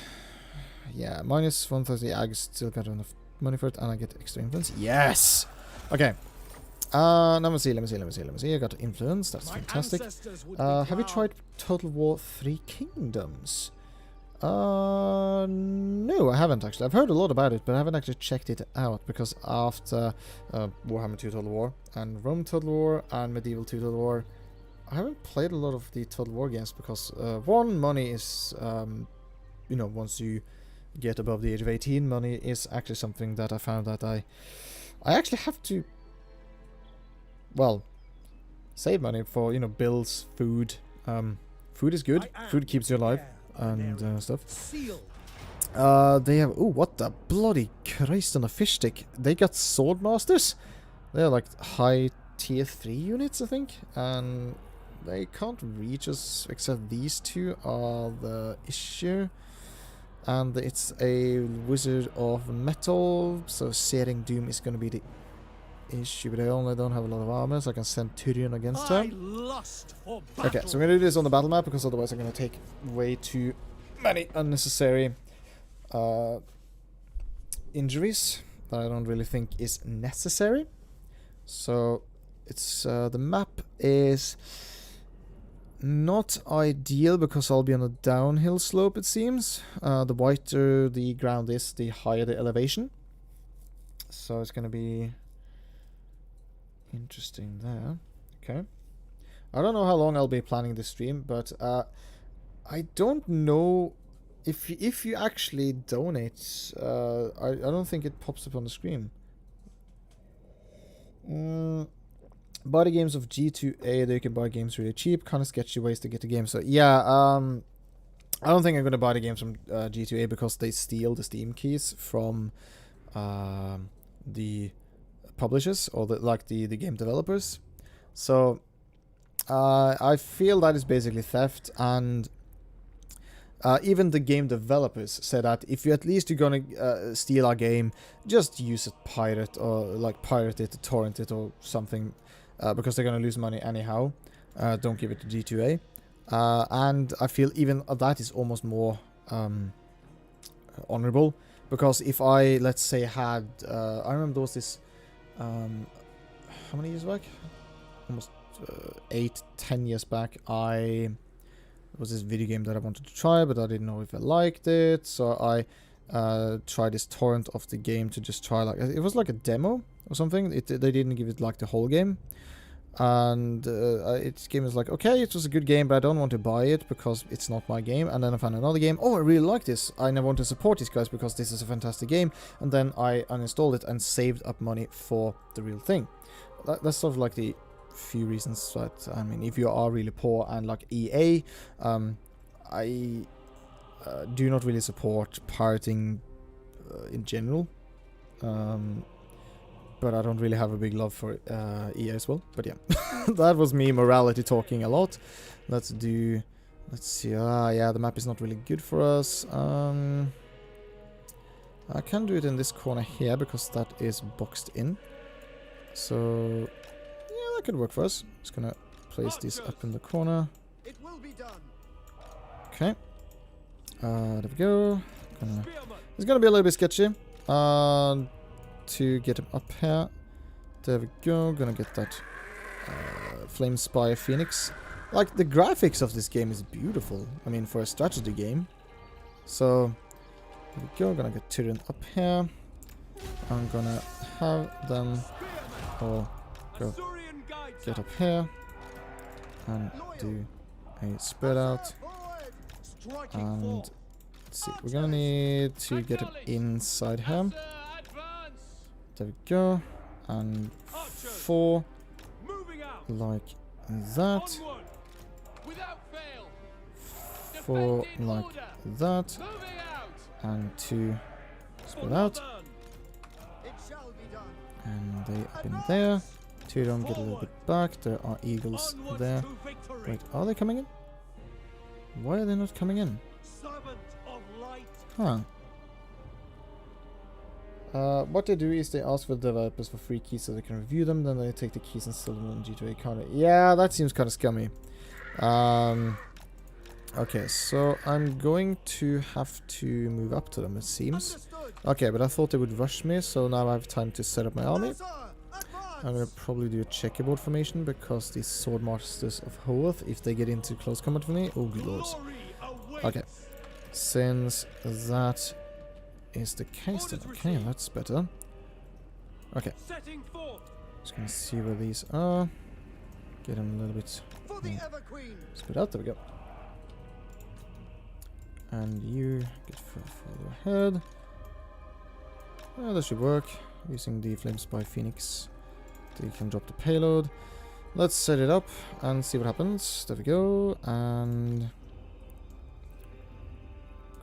Yeah, -130. I still got enough money for it, and I get extra influence. Yes! Okay. Now let me see. I got influence. That's fantastic. Have you tried Total War 3 Kingdoms? No, I haven't actually. I've heard a lot about it, but I haven't actually checked it out, because after Warhammer 2 Total War and Rome Total War and Medieval 2 Total War, I haven't played a lot of the Total War games because one, money is, you know, once you get above the age of 18, money is actually something that I found that I actually have to, well, save money for, you know, bills, food. Food is good. Food keeps you alive and stuff. They have, oh, what the bloody Christ on a fish stick. They got sword masters. They're like high tier 3 units, I think, and they can't reach us except these two are the issue. And it's a wizard of metal, so Searing Doom is going to be the issue, but I only don't have a lot of armor, so I can send Tyrion against her. Okay, so I'm going to do this on the battle map, because otherwise I'm going to take way too many unnecessary injuries that I don't really think is necessary. So it's the map is not ideal, because I'll be on a downhill slope, it seems. The whiter the ground is, the higher the elevation. So it's going to be interesting there. Okay. I don't know how long I'll be planning this stream, but I don't know if you actually donate. I don't think it pops up on the screen. buy the games of G2A, they can buy games really cheap, kind of sketchy ways to get the game. So yeah, I don't think I'm gonna buy the games from G2A because they steal the Steam keys from the publishers or the game developers. So I feel that is basically theft, and even the game developers said that if you at least you're gonna steal our game, just use it pirate or like pirate it, torrent it or something, because they're gonna lose money anyhow. Don't give it to G2A. And I feel even that is almost more honorable, because if I, let's say, had I remember there was this how many years back? Almost 8-10 years back. There was this video game that I wanted to try, but I didn't know if I liked it, so I tried this torrent of the game to just try, like, it was like a demo or something. They didn't give it like the whole game, and its game is like, okay, it was a good game, but I don't want to buy it because it's not my game. And then I found another game. Oh, I really like this. I now want to support these guys because this is a fantastic game. And then I uninstalled it and saved up money for the real thing. That's sort of like the few reasons that, I mean, if you are really poor, and like EA, I do not really support pirating in general. But I don't really have a big love for EA as well. But yeah, that was me morality talking a lot. Let's see. Yeah, the map is not really good for us. I can do it in this corner here because that is boxed in. So yeah, that could work for us. Just gonna place these up in the corner. It will be done. Okay. There we go. It's gonna be a little bit sketchy. To get him up here. There we go. Gonna get that Flame Spire Phoenix. Like, the graphics of this game is beautiful. I mean, for a strategy game. So, there we go. Gonna get Tyrion up here. I'm gonna have them all go get up here. And do a spread out. And let's see. We're gonna need to get him inside here. There we go, and 4 like that, 4 like that, and 2 spread out, and they up in there. 2 don't get a little bit back. There are eagles there. Wait, are they coming in? Why are they not coming in? Huh. What they do is they ask for the developers for free keys so they can review them, then they take the keys and sell them on G2A counter. Yeah, that seems kind of scummy. Okay, so I'm going to have to move up to them, it seems. Okay, but I thought they would rush me, so now I have time to set up my army. I'm gonna probably do a checkerboard formation, because these sword masters of Hoth, if they get into close combat with me, oh good lords. Okay, since that is the case then, okay, that's better. Okay, just gonna see where these are. Get them a little bit spread out, there we go. And you get further ahead. That should work. Using the Flame Spy Phoenix, they can drop the payload. Let's set it up and see what happens. There we go, and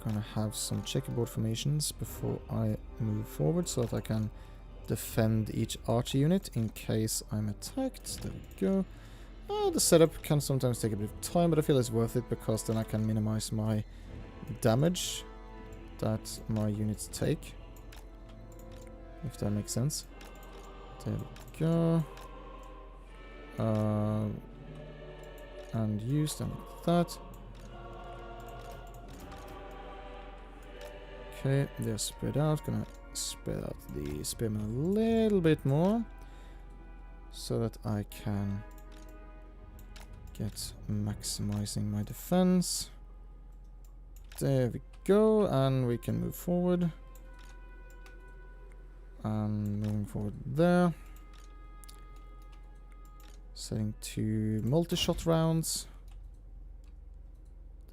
gonna have some checkerboard formations before I move forward so that I can defend each archer unit in case I'm attacked. There we go. The setup can sometimes take a bit of time, but I feel it's worth it because then I can minimize my damage that my units take, if that makes sense. There we go. And use them like that. Okay, they're spread out. Gonna spread out the spearmen a little bit more so that I can get maximizing my defense. There we go, and we can move forward. And moving forward there. Setting to multi-shot rounds.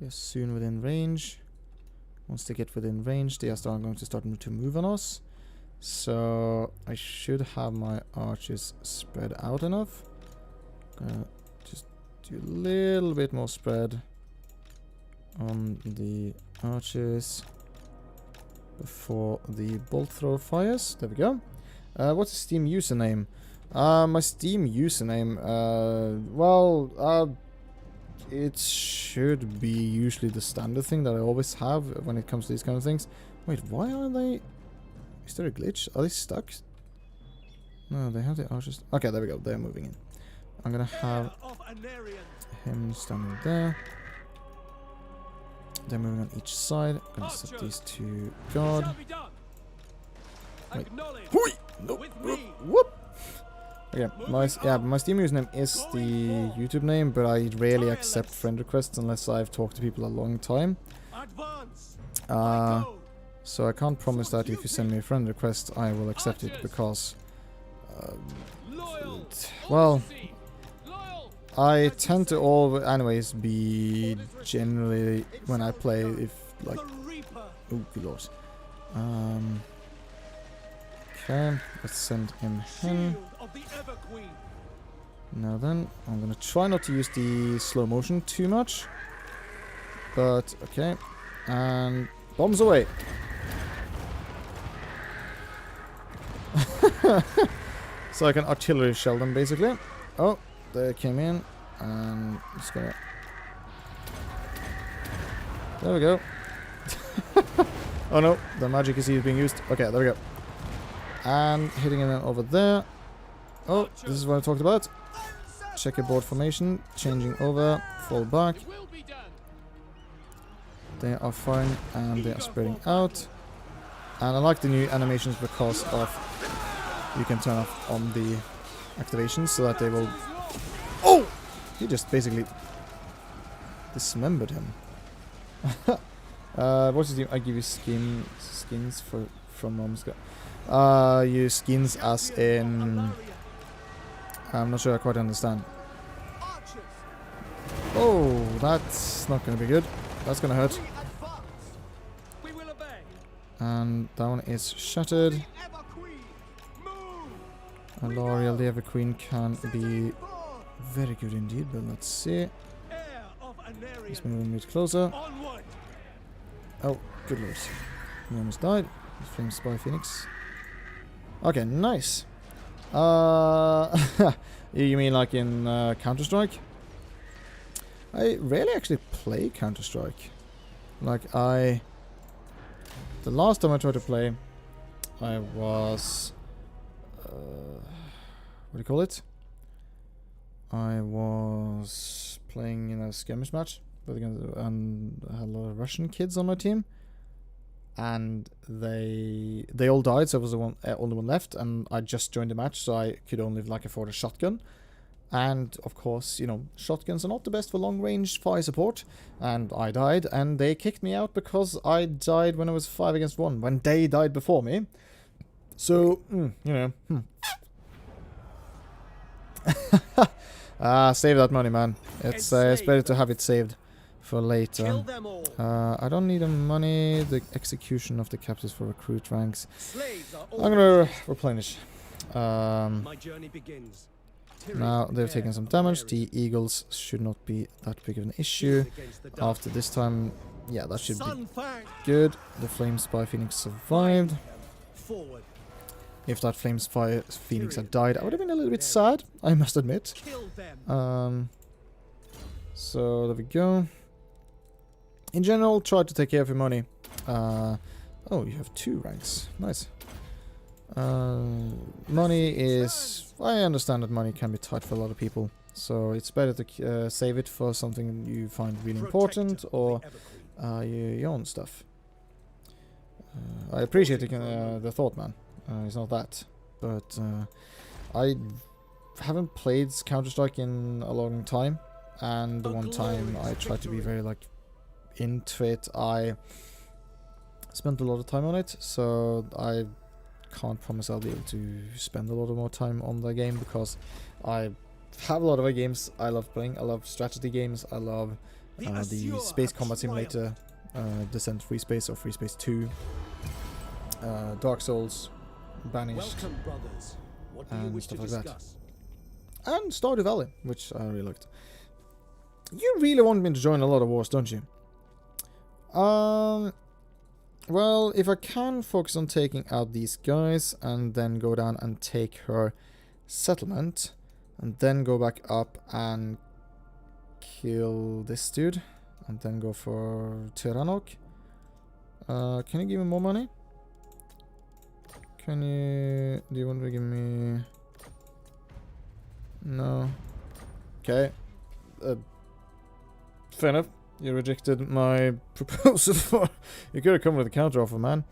They're soon within range. Once they get within range, they are going to start to move on us. So I should have my archers spread out enough Just do a little bit more spread on the archers before the bolt thrower fires. There we go. What's the Steam username? My Steam username, it should be usually the standard thing that I always have when it comes to these kind of things. Wait, why are they... Is there a glitch? Are they stuck? No, they have the archers... Okay, there we go. They're moving in. I'm gonna have him standing there. They're moving on each side. I'm gonna set these to guard. Wait. Hui! No. Whoop! Okay, my Steam username is the YouTube name, but I rarely accept friend requests unless I've talked to people a long time. So I can't promise that if you send me a friend request, I will accept it because, well, I tend to anyways be generally when I play if like, oh good lord. Okay, let's send him in. Now then, I'm gonna try not to use the slow motion too much. But, okay. And bombs away. So I can artillery shell them basically. Oh, they came in. And just gonna... There we go. Oh no, the magic is being used. Okay, there we go. And hitting him over there. Oh, this is what I talked about. Checkerboard formation, changing over, fall back. They are firing and they are spreading out. And I like the new animations because of you can turn off on the activations so that they will... Oh! He just basically dismembered him. What's his name? I give you skins from Mom's guy. You skins as in... I'm not sure I quite understand. Oh, that's not going to be good. That's going to hurt. And that one is shattered. And L'Oreal, the Ever Queen, can be very good indeed, but let's see. Let's move a bit closer. Oh, good lord. He almost died. Flames by Phoenix. Okay, nice. You mean like in Counter-Strike? I rarely actually play Counter-Strike. Like the last time I tried to play, I was... what do you call it? I was playing in a skirmish match, and I had a lot of Russian kids on my team. And they all died, so I was the only one left, and I just joined the match, so I could only like afford a shotgun. And of course, you know, shotguns are not the best for long-range fire support, and I died, and they kicked me out because I died when I was 5 against 1, when they died before me. So, you know, save that money, man. It's better to have it saved for later. I don't need the money. The execution of the captives for recruit ranks. I'm gonna replenish. My journey begins. Now they've taken some damage. The eagles should not be that big of an issue. After this time, yeah, that should be good. The Flames by Phoenix survived. If that Flames by Phoenix had died, I would have been a little bit sad, I must admit. So there we go. In general, try to take care of your money. Oh, you have 2 ranks. Nice. Money is... I understand that money can be tight for a lot of people. So it's better to save it for something you find really important, or your own stuff. I appreciate the thought, man. It's not that. But I haven't played Counter-Strike in a long time. And the one time I tried to be very, like, into it, I spent a lot of time on it. So I can't promise I'll be able to spend a lot of more time on the game, because I have a lot of other games I love playing. I love strategy games. I love the Space Combat Simulator, Descent Free Space or Free Space 2, Dark Souls, Banished, and stuff like that. and Stardew Valley, which I really liked. You really want me to join a lot of wars, don't you? Well, if I can focus on taking out these guys and then go down and take her settlement and then go back up and kill this dude and then go for Tiranoc. Can you give me more money? Do you want to give me... No. Okay. Fair enough. You rejected my proposal for... You could have come with a counter offer, man.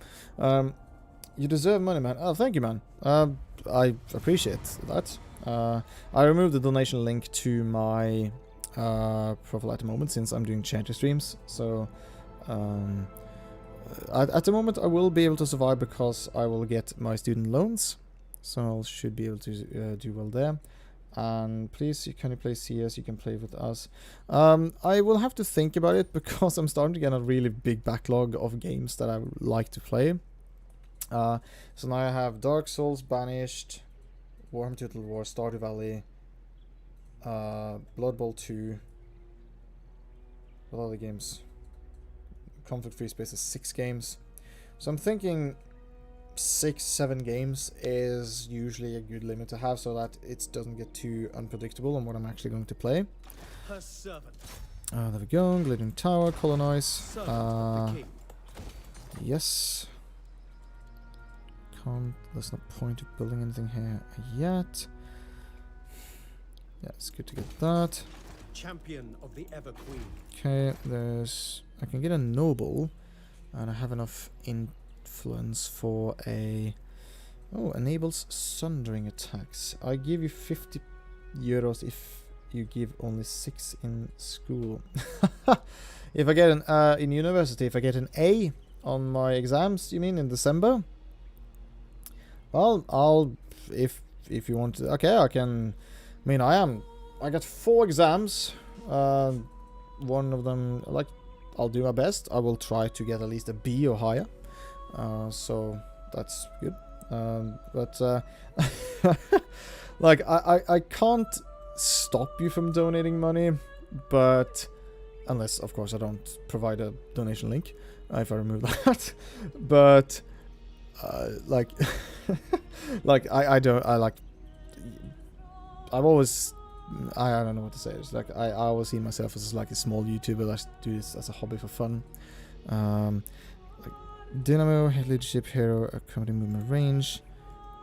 You deserve money, man. Oh, thank you, man. I appreciate that. I removed the donation link to my profile at the moment since I'm doing charity streams. So, at the moment I will be able to survive because I will get my student loans. So I should be able to do well there. And please, can you play CS? You can play with us. I will have to think about it because I'm starting to get a really big backlog of games that I would like to play. So now I have Dark Souls, Banished, Warhammer Total War, Stardew Valley, Blood Bowl 2. What other games? Conflict Free Space is 6 games. So I'm thinking 6-7 games is usually a good limit to have so that it doesn't get too unpredictable on what I'm actually going to play. Her servant. There we go. Glittering Tower, colonize. Servant of the king. Yes. There's no point of building anything here yet. Yeah, it's good to get that. Champion of the Ever Queen. Okay, I can get a noble, and I have enough influence for a... Oh, enables sundering attacks. I give you 50 euros if you give only 6 in school. If I get an in university, if I get an A on my exams, you mean in December? Well, if you want to, okay, I can. I mean, I got 4 exams. One of them, like, I'll do my best. I will try to get at least a B or higher. So that's good. But like, I can't stop you from donating money, but unless, of course, I don't provide a donation link. If I remove that, but like, I don't know what to say. It's like I always see myself as like a small YouTuber that do this as a hobby for fun. Like Dynamo, head leadership, hero, accompanying movement range,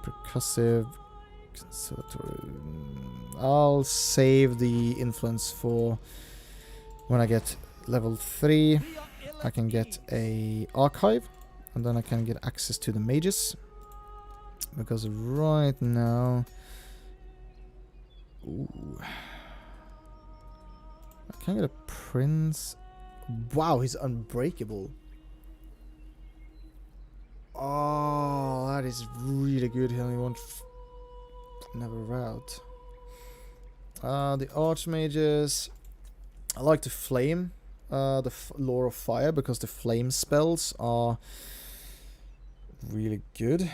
percussive, conservatory. I'll save the influence for when I get level 3. I can get a archive, and then I can get access to the mages. Because right now, ooh, I can get a prince. Wow, he's unbreakable. Oh, that is really good. He only won't never rout. The archmages. I like the flame. The lore of fire, because the flame spells are really good.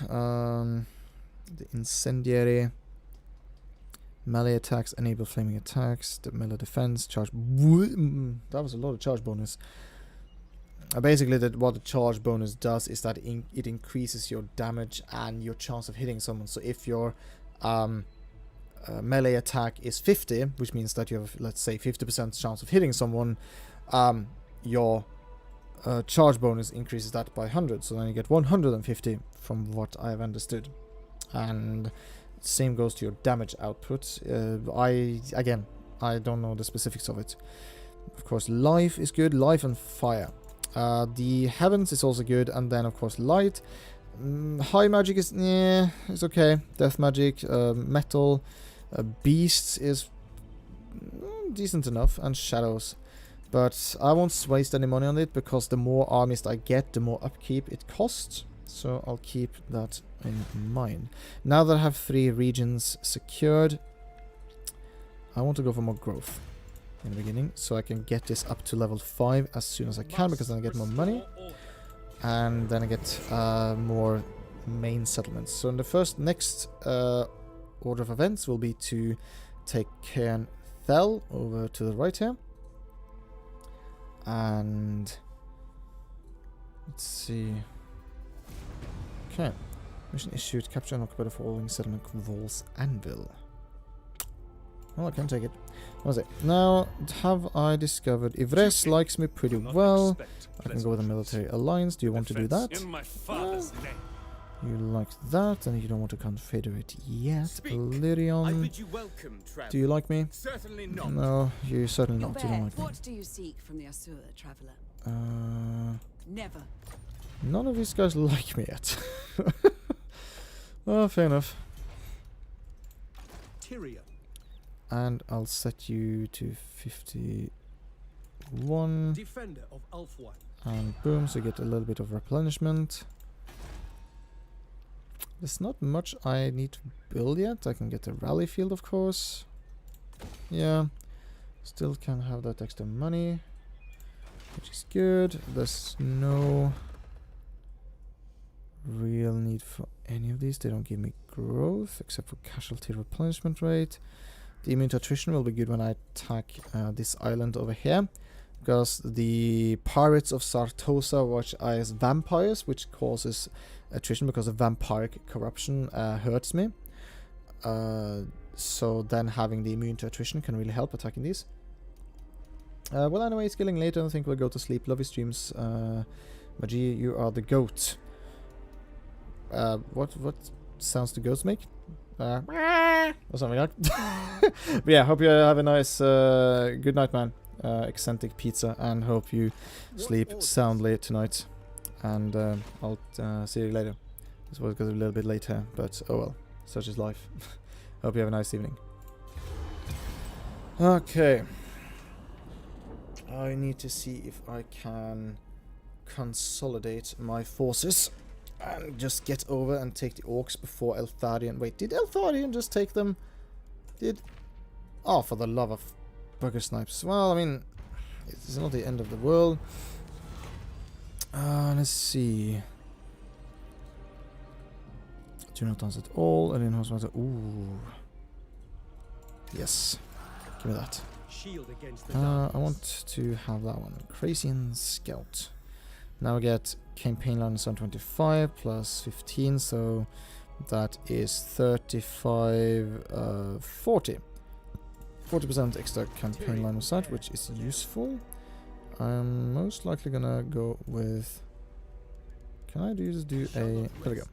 The incendiary, melee attacks enable flaming attacks. The melee defense charge. That was a lot of charge bonus. Basically, what the charge bonus does is that it increases your damage and your chance of hitting someone. So if your melee attack is 50, which means that you have, let's say, 50% chance of hitting someone, your charge bonus increases that by 100, so then you get 150 from what I have understood. And same goes to your damage output. I don't know the specifics of it. Of course, life is good, life and fire. The heavens is also good, and then of course light. High magic is, yeah, it's okay. Death magic, metal, beasts is decent enough, and shadows. But I won't waste any money on it, because the more armies I get, the more upkeep it costs. So I'll keep that in mind. Now that I have 3 regions secured, I want to go for more growth in the beginning, so I can get this up to level 5 as soon as I can, because then I get more money. And then I get more main settlements. So in the next order of events will be to take Cairn Thel over to the right here. And let's see. Okay. Mission issued. Capture and occupy the following settlement: Vol's Anvil. Well, I can take it. What was it? Now, have I discovered Ivres likes me pretty well. I can go with a military alliance. Do you want to do that? In my father's name. You like that, and you don't want to confederate yet. Speak. I Illyrion. bid you welcome, traveler. Do you like me? Certainly not. No, you certainly not. You don't like me. What do you seek from the Asura, traveler? Never. None of these guys like me yet. Oh, fair enough. Tyria. And I'll set you to 51. Defender of Ulfwan. And boom, so you get a little bit of replenishment. There's not much I need to build yet. I can get the rally field, of course. Yeah. Still can have that extra money, which is good. There's no real need for any of these. They don't give me growth, except for casualty replenishment rate. The immune to attrition will be good when I attack this island over here, because the pirates of Sartosa watch as vampires, which causes attrition because of vampiric corruption hurts me. So then having the immune to attrition can really help attacking these. Well, anyway, it's getting late. I don't think we'll go to sleep. Lovely streams. Magie, you are the goat. What sounds do goats make? Or something like that. But yeah, hope you have a nice good night, man. Eccentric pizza, and hope you sleep soundly tonight. And I'll see you later. This was a little bit late here, but oh well, such is life. Hope you have a nice evening. Okay. I need to see if I can consolidate my forces and just get over and take the orcs before Eltharion. Wait, did Eltharion just take them? Oh, for the love of bugger snipes. Well, I mean, it's not the end of the world. Let's see. Do not dance at all. And then ooh. Yes. Give me that. Shield against the I want to have that one. Crazian Scout. Now I get campaign line 725 plus 15, so that is 35, 40. 40% extra campaign line of sight, which is useful. I'm most likely gonna go with... Can I just do a... There we go.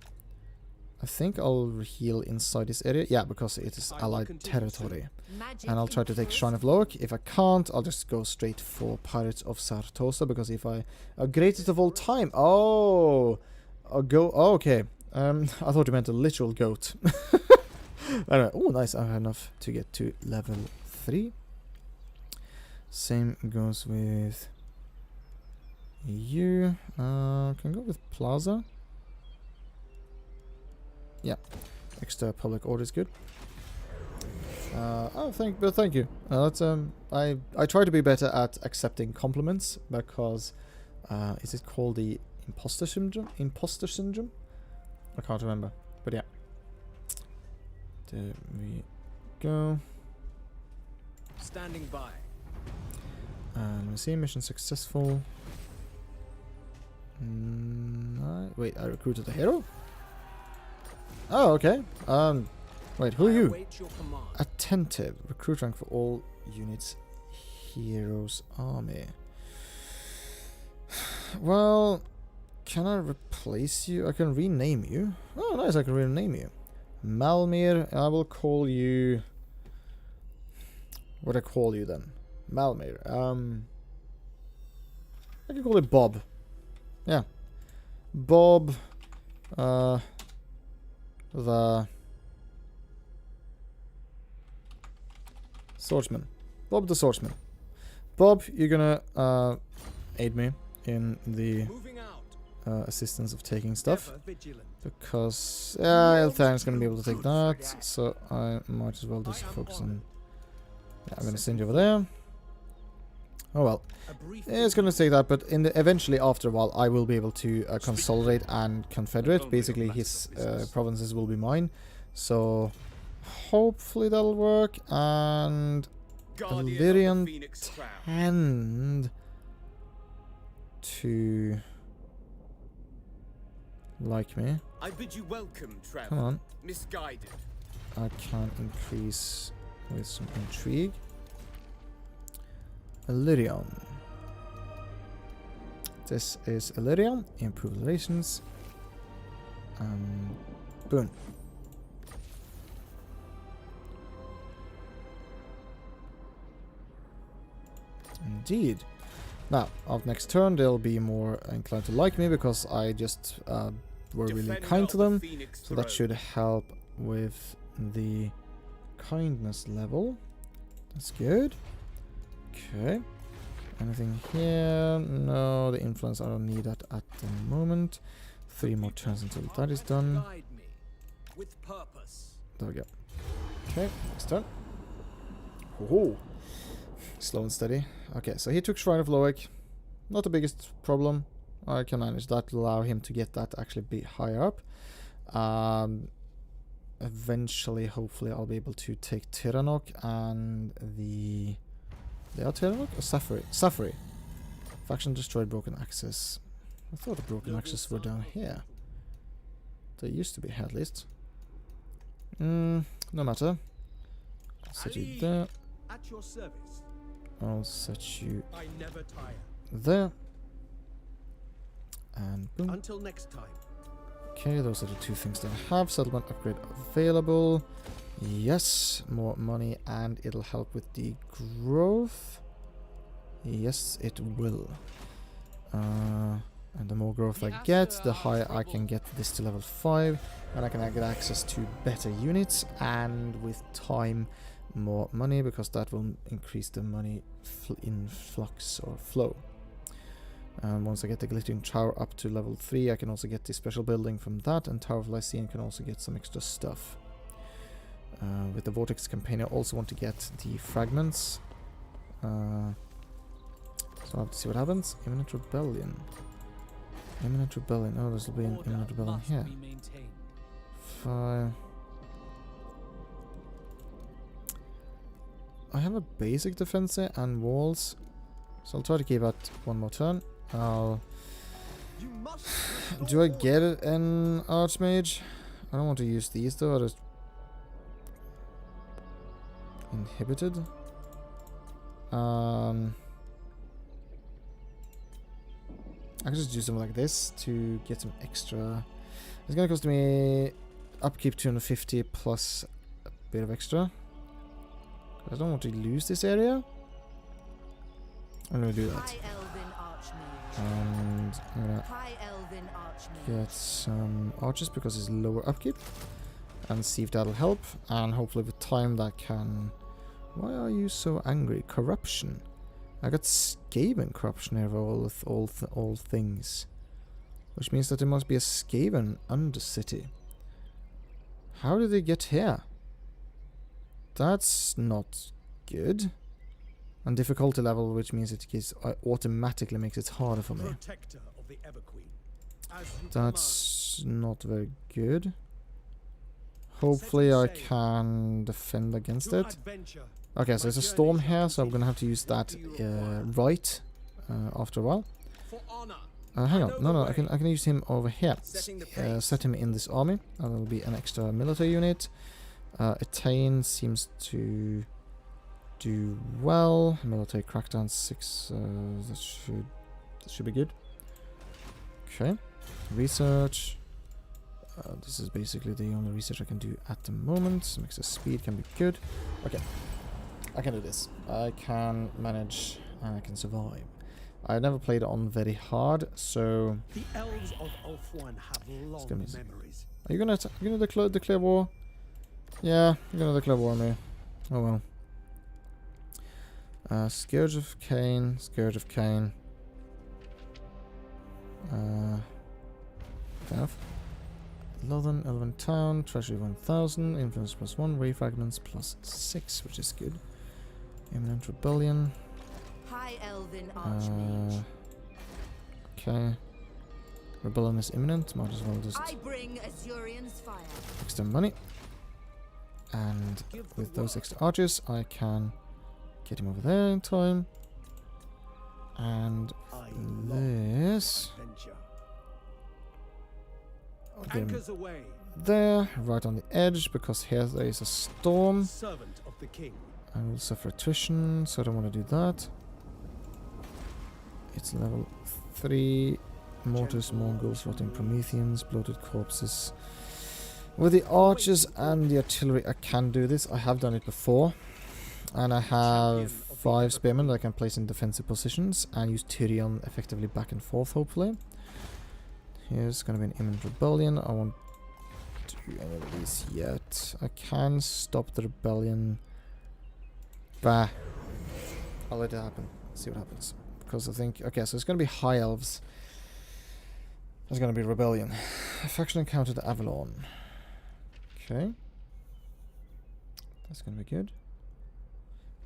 I think I'll heal inside this area. Yeah, because it is allied territory. And I'll try to take Shrine of Loak. If I can't, I'll just go straight for Pirates of Sartosa, because if I... greatest of all time! Oh! I'll go... Oh, okay. I thought you meant a literal goat. Anyway, oh, nice. I have enough to get to level 3. Same goes with... You. Can go with Plaza. Yeah, extra public order is good. Thank you. That's I try to be better at accepting compliments, because is it called the imposter syndrome? Imposter syndrome? I can't remember, but yeah. There we go. Standing by. Let me see. Mission successful. Wait, I recruited a hero. Oh, okay. Wait, who are you? Await your command. Attentive. Recruit rank for all units. Heroes army. Well, can I replace you? I can rename you. Oh, nice. I can rename you. Malmir. I will call you... What do I call you then? Malmir. I can call it Bob. Yeah. Bob. The swordsman. Bob the swordsman. Bob, you're gonna aid me in the assistance of taking stuff, because Eltharin's gonna be able to take that, so I might as well just focus on... Yeah, I'm gonna send you over there. Oh well, it's gonna take that, but eventually, after a while, I will be able to consolidate and confederate. Basically, his provinces will be mine, so Hopefully that'll work. And Guardian of the Illyrian Phoenix Crown. tend to like me. I bid you welcome, Trevor. Come on. Misguided. I can increase with some intrigue. Illyrian. This is Illyrian. Improve relations. Boom. Indeed. Now, of next turn, they'll be more inclined to like me because I just were really Defender kind of to the them. Phoenix So that Throne. should help with the kindness level. That's good. Okay. Anything here? No, the influence, I don't need that at the moment. 3 more turns until that is done. Guide me with purpose. There we go. Okay, next turn. Oh, slow and steady. Okay, so he took Shrine of Loic. Not the biggest problem. I can manage that to allow him to get that actually be higher up. Eventually, hopefully, I'll be able to take Tiranoc and the... They are Tiranoc or Safari? Safari. Faction destroyed Broken Axis. I thought the Broken Axis were down here. They used to be here at least. No matter. I'll set you there. At your service. I'll set you I never tire. there. And boom. Until next time. Okay, those are the 2 things that I have. Settlement upgrade available. Yes, more money, and it'll help with the growth. Yes, it will. And the more growth I get, the higher I can get this to level 5. And I can get access to better units, and with time, more money, because that will increase the money influx or flow. Once I get the Glittering Tower up to level 3, I can also get the special building from that, and Tower of Lycian can also get some extra stuff. With the Vortex campaign, I also want to get the fragments. So I'll have to see what happens. Imminent Rebellion. Imminent Rebellion. Oh, there's will be an Imminent Rebellion here. 5. I have a basic defense here and walls, so I'll try to keep that 1 more turn. Do I get an Archmage? I don't want to use these though. I just inhibited. I can just do something like this to get some extra. It's gonna cost me upkeep 250 plus a bit of extra. I don't want to lose this area. I'm gonna do that. And I'm gonna get some archers because it's lower upkeep. And see if that'll help. And hopefully with time that can... Why are you so angry? Corruption. I got Skaven corruption here of all things. Which means that there must be a Skaven Undercity. How did they get here? That's not good. And difficulty level, which means it automatically makes it harder for me. Protector of the Everqueen. As you That's not very good. Hopefully I can defend against command. it. To adventure. Okay, so there's a storm here, so I'm gonna have to use that right after a while. For honor. Hang on, no, I can use him over here. Setting the pace. Set him in this army. That'll be an extra military unit. Attain seems to do well. Military crackdown 6. That should be good. Okay, research. This is basically the only research I can do at the moment. Some extra speed can be good. Okay, I can do this. I can manage and I can survive. I never played on very hard, so... The elves of Ulthuan have long gonna be- memories. Are you gonna declare war? Yeah, you're gonna declare war on me. Oh well. Scourge of Cain, Scourge of Cain. Fair enough. Northern Elven Town, Treasury 1000, Influence +1, Ray Fragments +6, which is good. Imminent Rebellion. High Elven Archmage. Okay. Rebellion is imminent, might as well just I bring Azurian's fire. extra money. And with those extra archers, I can get him over there in time. And I this... adventure. I'll get him Anchors away. there, right on the edge, because here there is a storm. Servant of the king. I will suffer attrition, so I don't want to do that. It's level 3. Mortars, Mongols, rotting Prometheans, bloated corpses. With the archers and the artillery, I can do this. I have done it before. And I have 5 spearmen that I can place in defensive positions and use Tyrion effectively back and forth, hopefully. Here's going to be an imminent rebellion. I won't do any of these yet. I can stop the rebellion. Bah. I'll let it happen. See what happens. Because I think... Okay, so it's going to be High Elves. There's going to be rebellion. A faction encountered Avalon. Okay. That's going to be good.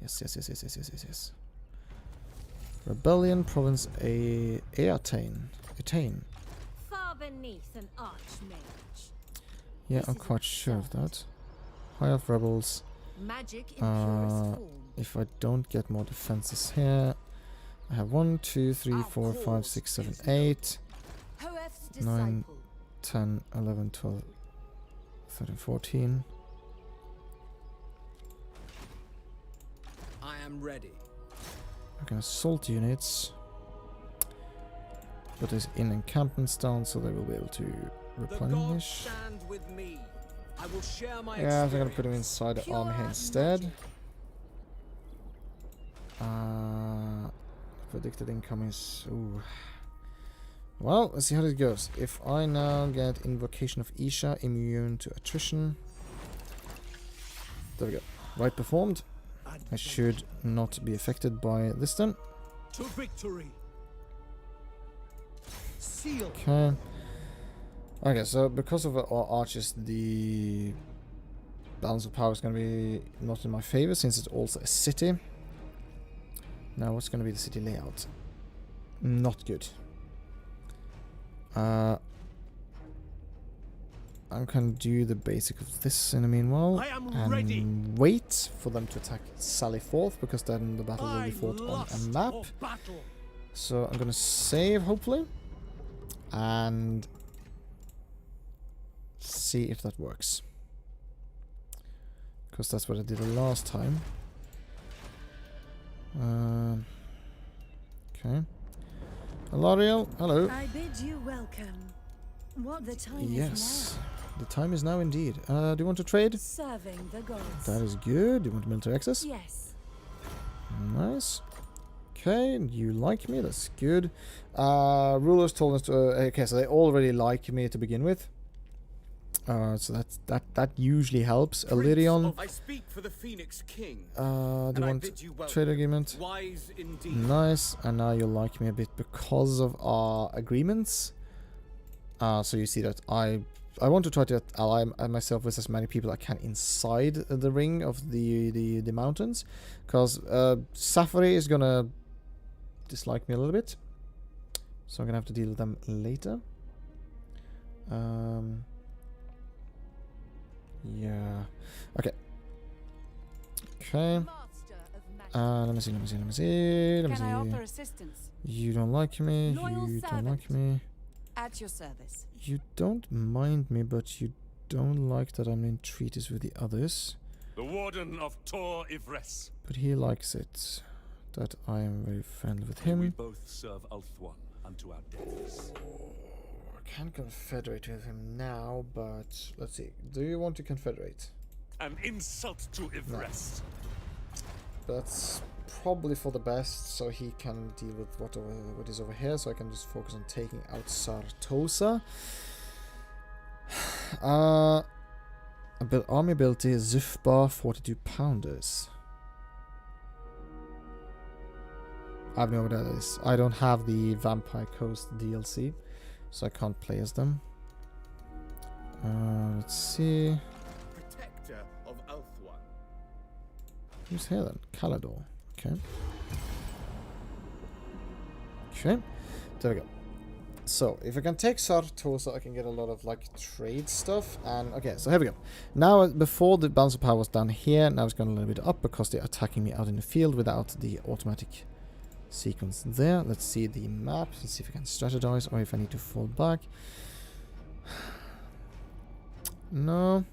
Yes. Rebellion, province Eataine. Far beneath an archmage. Yeah, This I'm is quite sure of absurd. that. High Elf rebels. Magic in purest form. If I don't get more defenses here, I have 1, 2, 3, Our 4, 5, cause 6, 7, is 8, Hoef's 9, disciple. 10, 11, 12, 13, 14. I am ready. I can assault units. Put this in encampments down so they will be able to The gods replenish. stand with me. I will share my Yeah, I'm gonna put them experience. inside the Pure army here instead. magic. Predicted income is... Ooh. Well, let's see how this goes. If I now get Invocation of Isha, immune to attrition. There we go. Right performed. I should not be affected by this then. To victory. Seal. Okay. Okay, so because of our archers, the balance of power is going to be not in my favor since it's also a city. Now, what's going to be the city layout? Not good. I can do the basic of this in the meanwhile. I am and ready. wait for them to attack Sally forth, because then the battle will be fought on a map. Battle. So I'm gonna save, hopefully, and see if that works. Because that's what I did the last time. Okay. Alariel, hello. I bid you welcome. What the time Yes, is the time is now indeed. Do you want to trade? now. Serving the gods. That is good. Do you want military access? Yes. Nice. Okay, you like me. That's good. Rulers told us to. Okay, so they already like me to begin with. So that usually helps. Illyrion. I speak for the Phoenix King. Do you and I want bid you welcome. trade agreement? Wise indeed. Nice. And now you like me a bit because of our agreements. So you see that I want to try to ally myself with as many people as I can inside the ring of the mountains, because Safari is gonna dislike me a little bit, so I'm gonna have to deal with them later. Yeah. Okay. Okay. Master of magic. Let me see. Can I offer assistance? You don't like me. Loyal You don't servant. like me. At your service. You don't mind me, but you don't like that I'm in treaties with the others. The Warden of Tor Ivres. But he likes it. That I am very friendly with We him. both serve Ulthuan unto our deaths. I can confederate with him now, but let's see. Do you want to confederate? An insult to Ivres. That's probably for the best, so he can deal with what is over here, so I can just focus on taking out Sartosa. Army ability Zufbar 42 pounders. I have no idea what that is. I don't have the Vampire Coast DLC, so I can't play as them. Let's see. Protector of Ulthuan. Who's here then? Calador. Okay. Okay. There we go. So, if I can take Sartosa, I can get a lot of, like, trade stuff. And, okay, so here we go. Now, before the balance of power was down here, now it's gone a little bit up because they're attacking me out in the field without the automatic sequence there. Let's see the map. Let's see if I can strategize or if I need to fall back. No.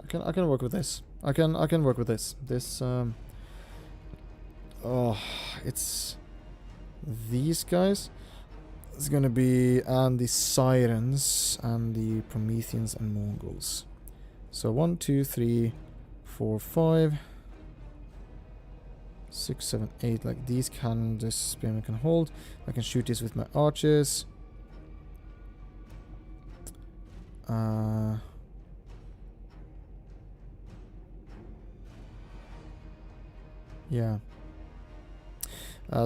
I can work with this. I can work with this. This, oh, it's these guys. It's gonna be, and the Sirens, and the Prometheans and Mongols. So 1, 2, 3, 4, 5, 6, 7, 8. Like these can, this spearman can hold. I can shoot this with my archers. Yeah.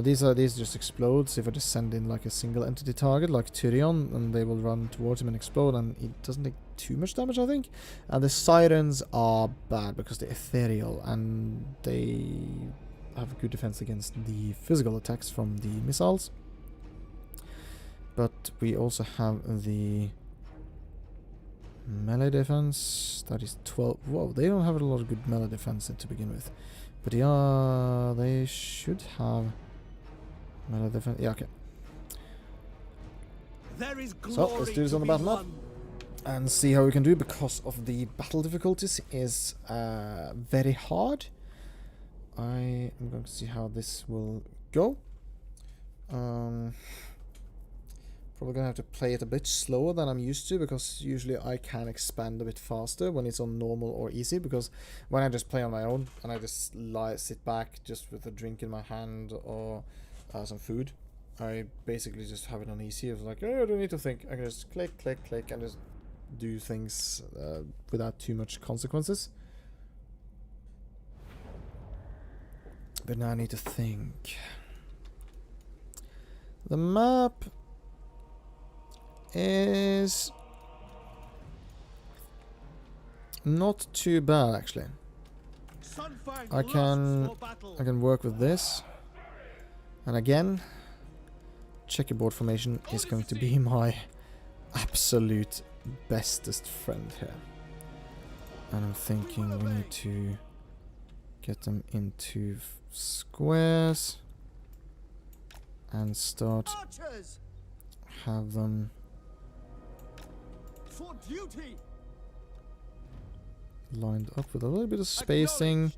These just explodes if I just send in like a single entity target like Tyrion, and they will run towards him and explode, and it doesn't take too much damage, I think. And the Sirens are bad because they're ethereal and they have good defense against the physical attacks from the missiles. But we also have the melee defense, that is 12. Whoa, they don't have a lot of good melee defense to begin with. But yeah, they should have melee defense. Yeah, okay. There is So let's do this on the battle map and see how we can do, because of the battle difficulties is very hard. I am going to see how this will go. Probably gonna have to play it a bit slower than I'm used to, because usually I can expand a bit faster when it's on normal or easy, because when I just play on my own and I just sit back just with a drink in my hand or some food, I basically just have it on easy. It's like, oh, I don't need to think. I can just click, click, click, and just do things without too much consequences. But now I need to think. The map is not too bad, actually. I can work with this, and again, checkerboard formation is going to be my absolute bestest friend here. And I'm thinking we need to get them into squares and start have them for duty. Lined up with a little bit of spacing,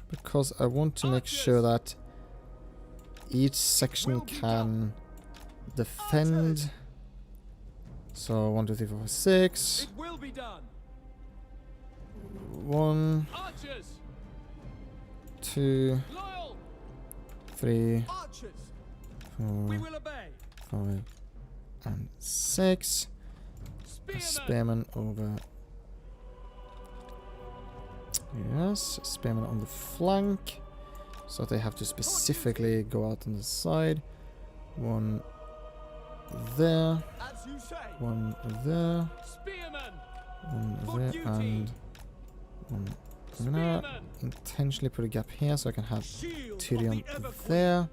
because I want to make sure that each section can defend. So 1, 2, 3, 4, 5, 6. It will be done. 1, Archers. 2, Loyal. 3, Archers. 4, We will obey. 5, and 6. Spearmen. Spearman over. Yes, spearman on the flank, so they have to specifically go out on the side. 1 there, As you say. 1 there, Spearmen. 1 For there, duty. and 1. I'm gonna Spearmen. intentionally put a gap here so I can have Shield of Tyrion the Everqueen. there.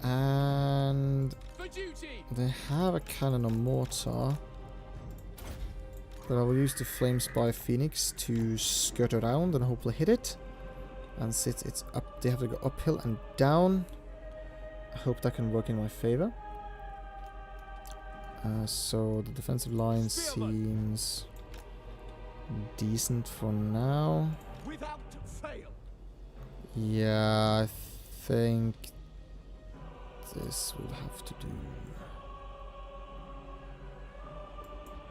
And For duty. they have a cannon or mortar, but I will use the Flame Spy Phoenix to skirt around and hopefully hit it. And since it's up, they have to go uphill and down. I hope that can work in my favor. So the defensive line seems decent for now. Without fail. Yeah, I think this will have to do.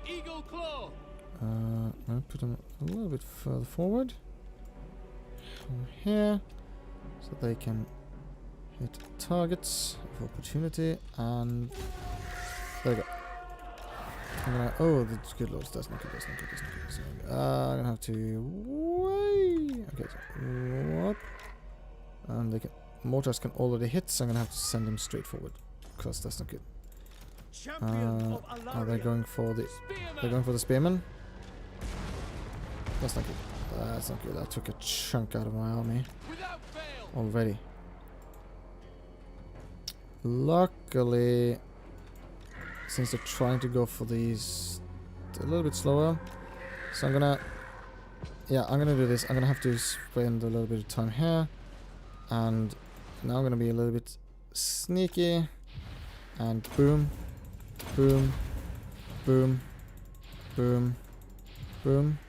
Eagle claw. I'll put them a little bit further forward. From here. So they can hit targets of opportunity, and there we go. Oh, that's good lords, that's not good, that's not good, that's not good, that's not good. I'm gonna have to wait. Okay, so what? And they can, mortars can already hit, so I'm gonna have to send them straight forward, because that's not good. Champion of Are they Alaria. going for the? Spearmen. They're going for the spearman. That's not good. That's not good. That took a chunk out of my army Without fail. already. Luckily, since they're trying to go for these a little bit slower, so I'm gonna do this. I'm gonna have to spend a little bit of time here, and now I'm gonna be a little bit sneaky, and boom, boom, boom, boom, boom,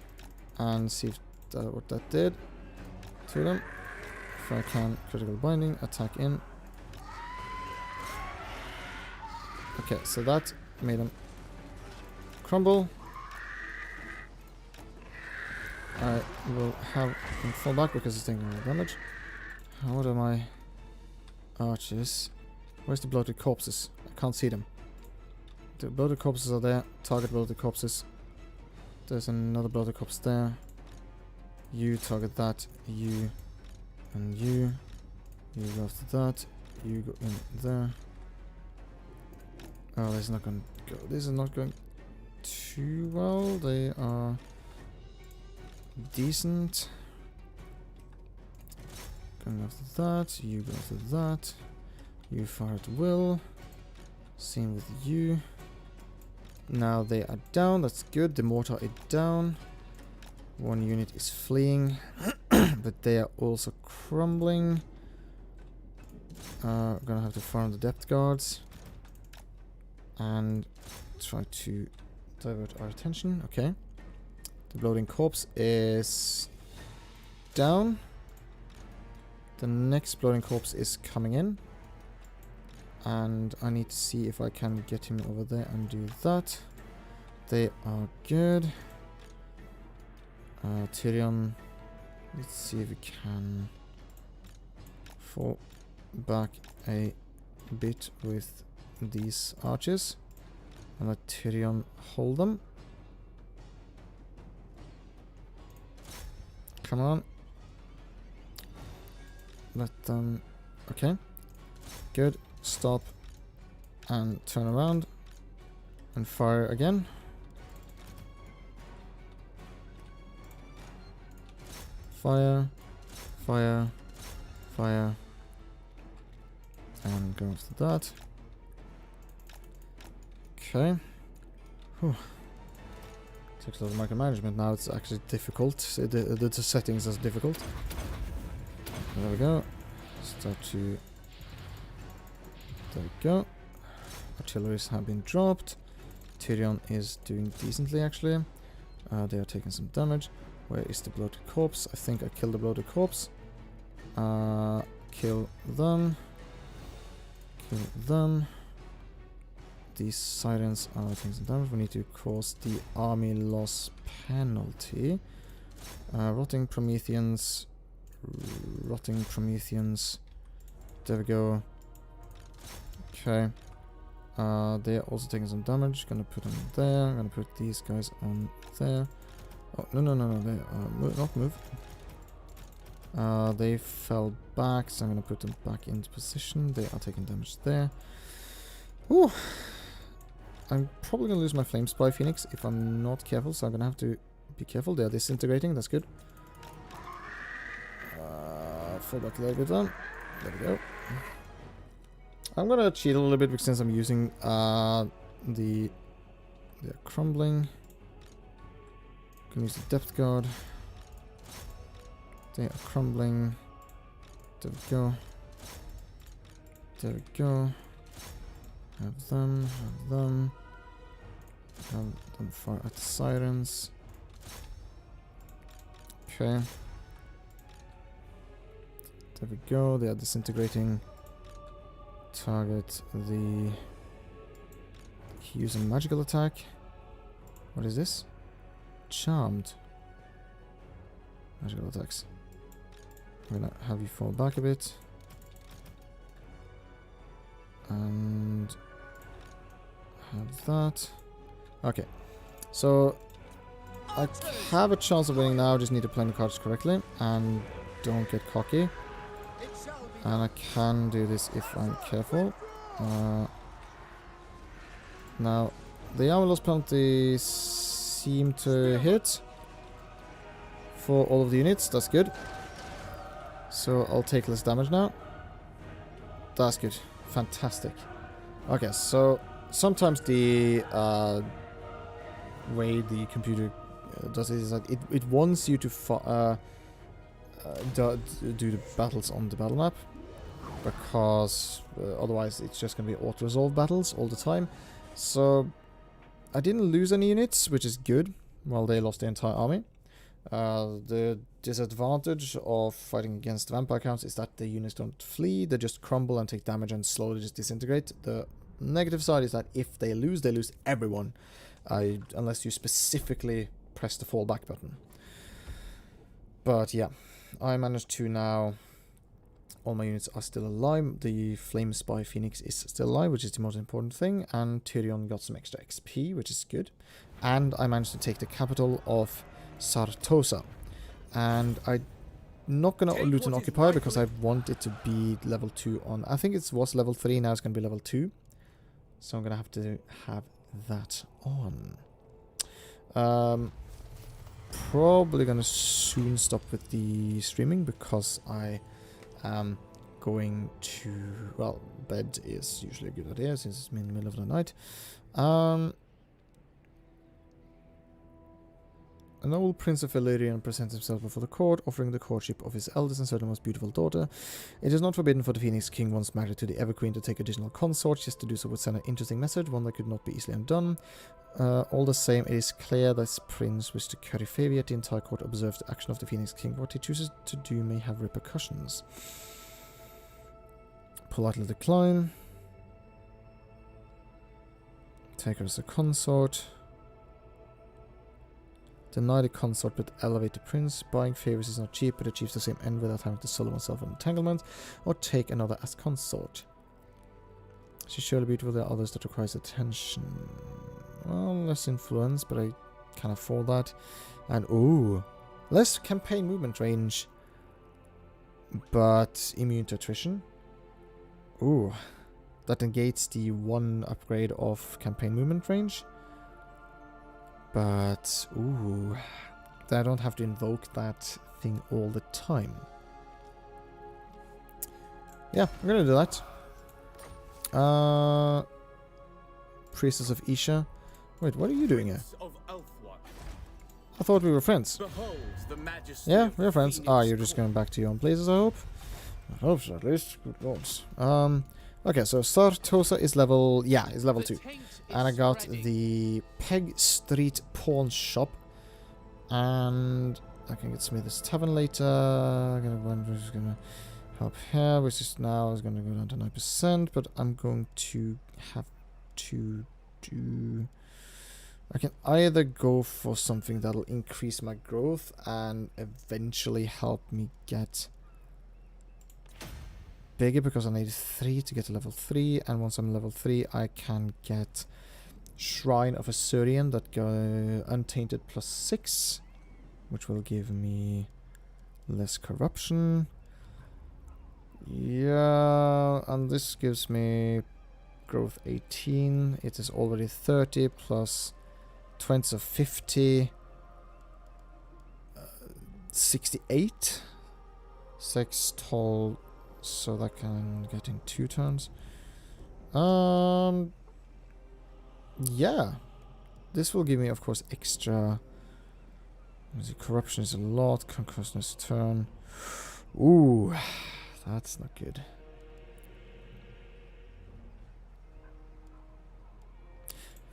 and see if what that did to them. If I can, critical binding, attack in. Okay, so that made them crumble. I will have him fall back because he's taking more damage. What are my archers? Where's the bloated corpses? I can't see them. The bloated corpses are there. Target bloated corpses. There's another bloated corpse there. You target that. You. And you. You go after that. You go in there. Oh, this is not going to go. This is not going too well. They are decent. Going after that. You go after that. You fire at will. Same with you. Now they are down. That's good. The mortar is down. One unit is fleeing. But they are also crumbling. Gonna have to farm the depth guards. And try to divert our attention. Okay. The bloating corpse is down. The next bloating corpse is coming in. And I need to see if I can get him over there and do that. They are good. Tyrion. Let's see if we can fall back a bit with these archers. And let Tyrion hold them. Come on. Let them... Okay. Good. Stop. And turn around. And fire again. Fire. Fire. Fire. And go after that. Okay. Whew. Takes a lot of micromanagement now. It's actually difficult. The settings are difficult. There we go. Start to... There we go. Artilleries have been dropped. Tyrion is doing decently actually. They are taking some damage. Where is the bloated corpse? I think I killed the bloated corpse. Kill them. Kill them. These sirens are taking some damage. We need to cause the army loss penalty. Rotting Prometheans. Rotting Prometheans. There we go. Okay. They are also taking some damage. Gonna put them there. Gonna put these guys on there. Oh, no. They not move. They fell back, so I'm gonna put them back into position. They are taking damage there. Ooh. I'm probably gonna lose my Flame Spy Phoenix if I'm not careful, so I'm gonna have to be careful. They are disintegrating, that's good. Fall back a little bit then. There we go. I'm gonna cheat a little bit because since I'm using they're crumbling. Gonna use the depth guard. They are crumbling. There we go. There we go. Have them, have them. Have them fire at the sirens. Okay. There we go. They are disintegrating. Target the... Use a magical attack. What is this? Charmed. Magical attacks. I'm gonna have you fall back a bit. And... have that. Okay. So... I have a chance of winning now, I just need to play the cards correctly. And don't get cocky. And I can do this if I'm careful. Now, the armor loss penalty seem to hit for all of the units. That's good. So I'll take less damage now. That's good. Fantastic. Okay, so sometimes the way the computer does it is that it wants you to do the battles on the battle map, because otherwise it's just going to be auto-resolve battles all the time. So I didn't lose any units, which is good, while they lost the entire army. The disadvantage of fighting against vampire counts is that the units don't flee, they just crumble and take damage and slowly just disintegrate. The negative side is that if they lose everyone, unless you specifically press the fall back button. But yeah, I managed to now... All my units are still alive. The Flame Spy Phoenix is still alive, which is the most important thing. And Tyrion got some extra XP, which is good. And I managed to take the capital of Sartosa. And I'm not going to loot and occupy because I want it to be level 2 on... I think it was level 3, now it's going to be level 2. So I'm going to have that on. Probably going to soon stop with the streaming because I... going to... Well, bed is usually a good idea since it's in the middle of the night. A noble prince of Valyrian presents himself before the court, offering the courtship of his eldest and certainly most beautiful daughter. It is not forbidden for the Phoenix King, once married to the Everqueen, to take additional consorts. Just to do so would send an interesting message, one that could not be easily undone. All the same, it is clear that this prince wishes to curry favor, yet the entire court observes the action of the Phoenix King. What he chooses to do may have repercussions. Politely decline. Take her as a consort. Deny the consort but elevate the prince. Buying favors is not cheap but achieves the same end without having to solo oneself from entanglement. Or take another as consort. She's surely beautiful, there are others that requires attention. Well, less influence, but I can afford that. And ooh, less campaign movement range, but immune to attrition. Ooh, that negates the 1 upgrade of campaign movement range. But ooh, I don't have to invoke that thing all the time. Yeah, I'm gonna do that. Priestess of Isha. Wait, what are you doing here? I thought we were friends. Yeah, we're friends. Ah, you're just going back to your own places, I hope. I hope so, at least. Good lords. Okay, so Sartosa is level... Yeah, is level 2. And I got the Peg Street Pawn Shop. And I can get Smith's Tavern later. I'm gonna help here, which is now is going to go down to 9%. But I'm going to have to do... I can either go for something that'll increase my growth and eventually help me get bigger, because I need 3 to get to level 3, and once I'm level 3 I can get Shrine of Assyrian that go Untainted +6, which will give me less corruption. Yeah, and this gives me growth 18. It is already 30 plus 20, so 50. 68. 6 tall, so that can get in 2 turns. Yeah. This will give me, of course, extra. Corruption is a lot. Concussness turn. Ooh, that's not good.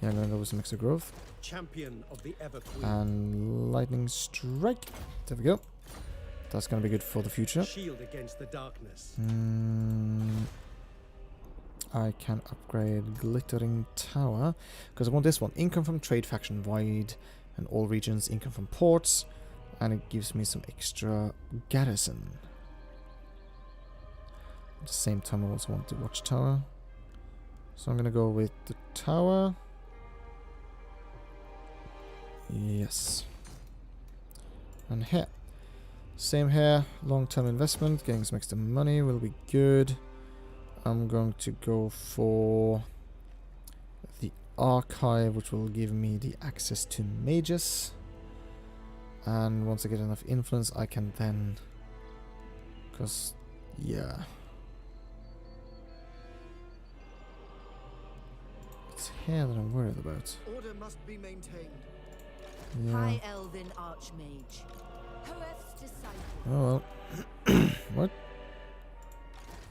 Yeah, I'm gonna go with some extra growth. Champion of the Everqueen. And lightning strike. There we go. That's gonna be good for the future. Shield against the darkness. I can upgrade Glittering Tower because I want this one. Income from trade faction wide and all regions. Income from ports, and it gives me some extra garrison. At the same time, I also want the watchtower, so I'm gonna go with the tower. Yes. And here. Same here. Long-term investment. Getting some extra money will be good. I'm going to go for the archive, which will give me the access to mages. And once I get enough influence, I can then... Because, yeah. here that I'm worried about? Order must be maintained. Yeah. High Elven Archmage. Hoef's disciple. Oh well. What?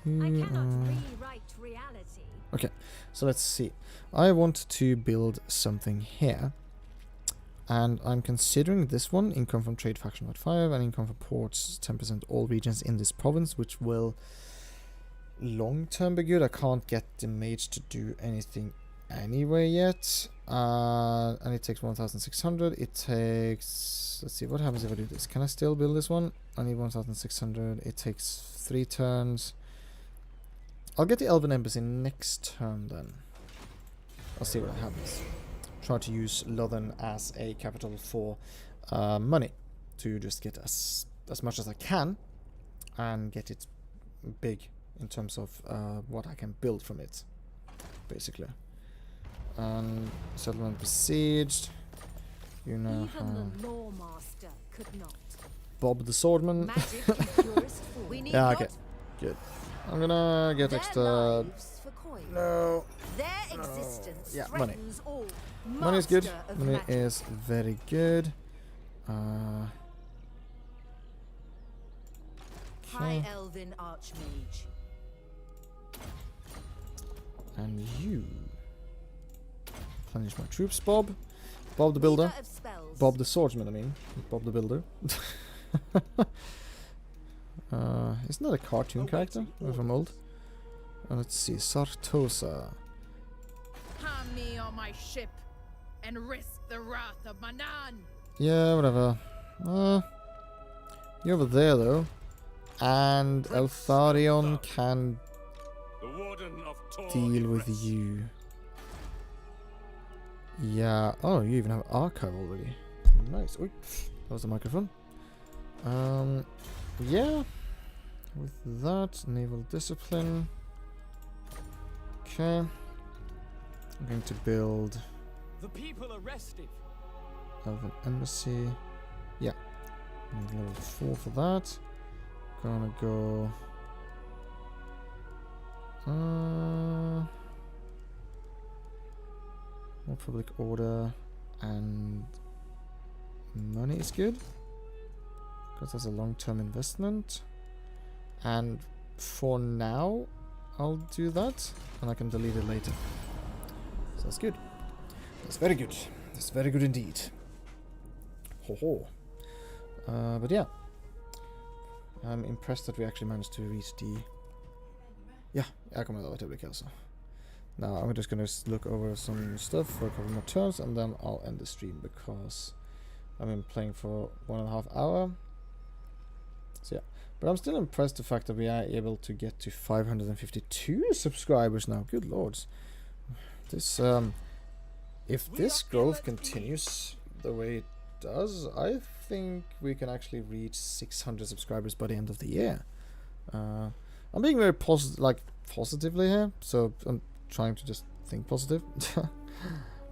I You cannot are- rewrite reality. Okay, so let's see. I want to build something here. And I'm considering this one, income from trade faction at 5 and income from ports 10% all regions in this province, which will long term be good. I can't get the mage to do anything anyway yet. And it takes 1,600. It takes, let's see, what happens if I do this? Can I still build this one? I need 1,600. It takes 3 turns. I'll get the Elven Embassy next turn then. I'll see what happens. Try to use Lothen as a capital for money to just get as much as I can and get it big in terms of what I can build from it, basically. And settlement besieged. You know Even the Lawmaster could not. Bob the Swordman. Magic in purest form. We need Yeah, not okay, good. I'm gonna get their extra. lives for coin. No. Their existence Yeah, money. threatens all. Money is good. Master of Money magic. is very good. High Okay. Elven Archmage. And you. Plenish my troops, Bob. Bob the Builder. Weaver of spells. Bob the Swordsman, I mean. Bob the Builder. Isn't that a cartoon character from old? Let's see. Sartosa. Hand me on my ship and risk the wrath of Manan. Yeah, whatever. You're over there, though. And Eltharion can The Warden of Tor deal with Ivrest. you. Yeah. Oh, you even have archive already. Nice. Oi, that was the microphone. Yeah. With that, naval discipline. Okay. I'm going to build The people are restive. Elven Embassy. Yeah. Need level 4 for that. Gonna go. More public order and money is good because that's a long-term investment. And for now, I'll do that, and I can delete it later. So that's good. That's very good. That's very good indeed. Ho ho. But yeah, I'm impressed that we actually managed to reach the. Ja, jag kommer över till Övrigt alltså. Now I'm just gonna look over some stuff for a couple more turns, and then I'll end the stream because I've been playing for 1.5 hours. So yeah, but I'm still impressed the fact that we are able to get to 552 subscribers now. Good lords, this if this growth continues the way it does, I think we can actually reach 600 subscribers by the end of the year. I'm being very positively here, so I'm trying to just think positive.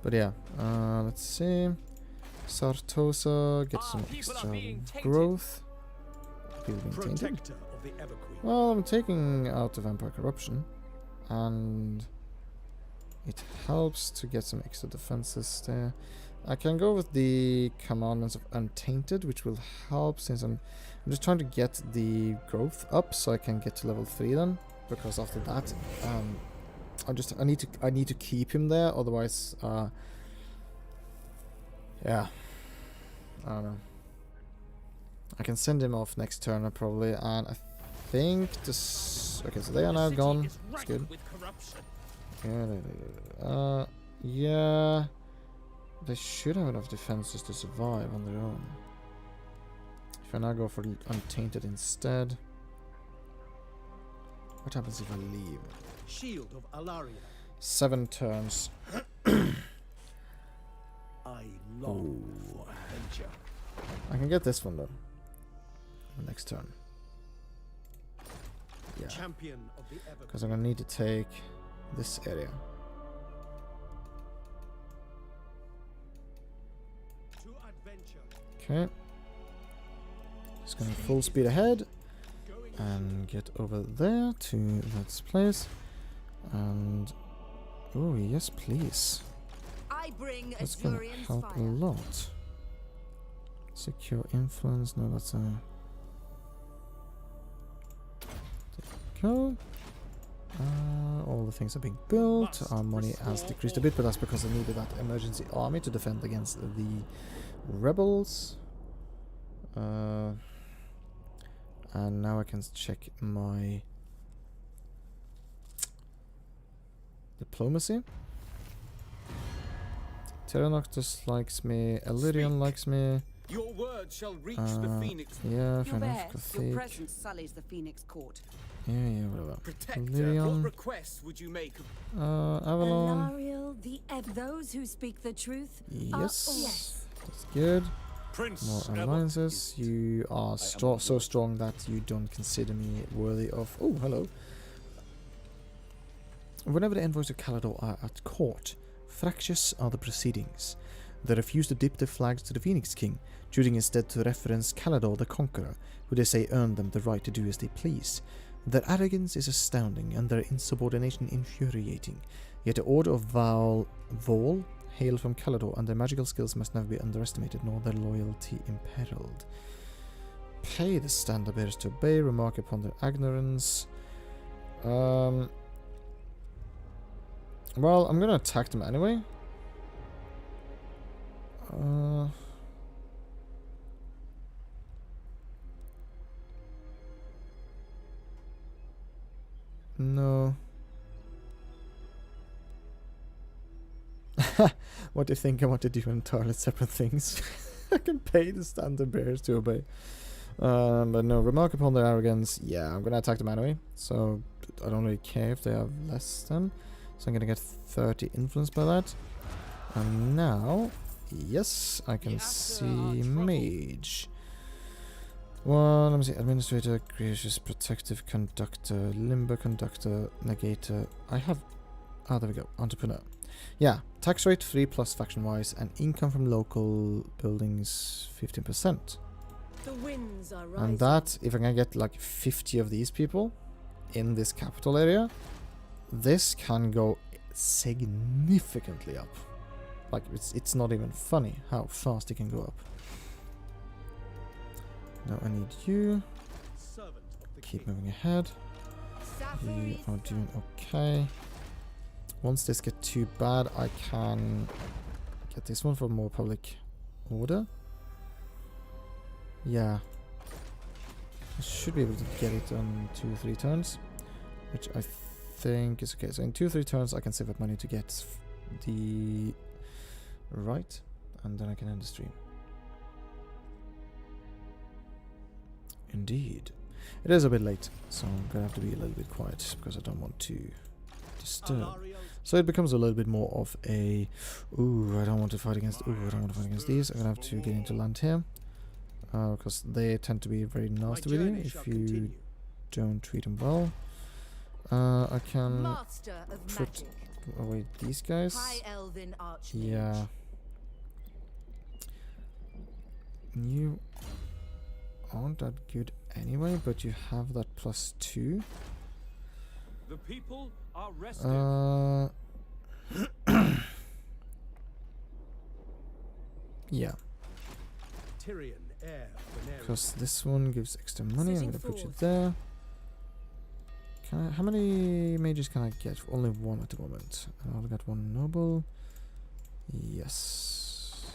But yeah, let's see. Sartosa, get some extra growth. People being tainted. Protector of the Everqueen. Well, I'm taking out the Vampire Corruption, and it helps to get some extra defenses there. I can go with the Commandments of Untainted, which will help since I'm just trying to get the growth up so I can get to level 3 then, because after that I need to keep him there, otherwise yeah, I don't know. I can send him off next turn probably, and I think this. Okay, so they are now gone. That's good. Yeah, they should have enough defenses to survive on their own. If I now go for Untainted instead, what happens if I leave? Shield of Alaria. 7 turns. I long for adventure. I can get this one though. Next turn. Yeah, Champion of the Everqueen. because I'm gonna need to take this area. To adventure. Okay. Just gonna full speed ahead and get over there to that place. And oh yes, please. I bring That's gonna Azurian's help a fire. lot. Secure influence. No, that's a. Go. All the things are being built. Our money has decreased a bit, but that's because I needed that emergency army to defend against the rebels. And now I can check my diplomacy. Pteranoctus likes me. Illyrian likes me. Your word shall reach the Phoenix. Yeah, fair Your bear, enough. your Cathedral. presence sullies the Phoenix Court. Yeah, whatever. Protector, Illyrian. what requests would you make? Avalon. Alariel, the those who speak the truth. Yes. Yes. That's good. Prince More Ever. alliances. You are so strong that you don't consider me worthy of. Oh, hello. Whenever the envoys of Calador are at court, fractious are the proceedings. They refuse to dip their flags to the Phoenix King, choosing instead to reference Calador the Conqueror, who they say earned them the right to do as they please. Their arrogance is astounding, and their insubordination infuriating. Yet the Order of Vol hail from Calador, and their magical skills must never be underestimated, nor their loyalty imperiled. Pay the standard bearers to obey, remark upon their ignorance. Well, I'm gonna attack them anyway. No. What do you think? I want to do entirely separate things. I can pay the standard bearers to obey. But no, remark upon their arrogance. Yeah, I'm gonna attack them anyway. So I don't really care if they have less than. So I'm gonna get 30 influence by that. And now, yes, I can see mage. Well, let me see. Administrator, gracious, protective, conductor, limber, conductor, negator. I have. Ah, there we go. Entrepreneur. Yeah, tax rate 3 plus faction wise, and income from local buildings 15%. The winds are rising. And that, if I can get like 50 of these people in this capital area, this can go significantly up. Like, it's not even funny how fast it can go up. Now I need you. Servant of the Keep king. moving ahead. You are doing okay. Once this gets too bad, I can get this one for more public order. Yeah. I should be able to get it on 2-3 turns, which I think is okay. So in 2-3 turns, I can save up money to get the right, and then I can end the stream. Indeed. It is a bit late, so I'm gonna have to be a little bit quiet because I don't want to disturb. Alariel's So it becomes a little bit more of a, ooh, I don't want to fight against, ooh, I don't want to fight against these. I'm gonna have to get into land here, because they tend to be very nasty with you journey if shall you continue. don't treat them well. I can Master of put magic. away these guys. High elven archmage. Yeah. You aren't that good anyway, but you have that +2. The people are restive. Yeah, Tyrion, heir of Veneris. because this one gives extra money. I'm Setting gonna put you forth. there. Can I, how many mages can I get? Only one at the moment. And I've got one noble. Yes.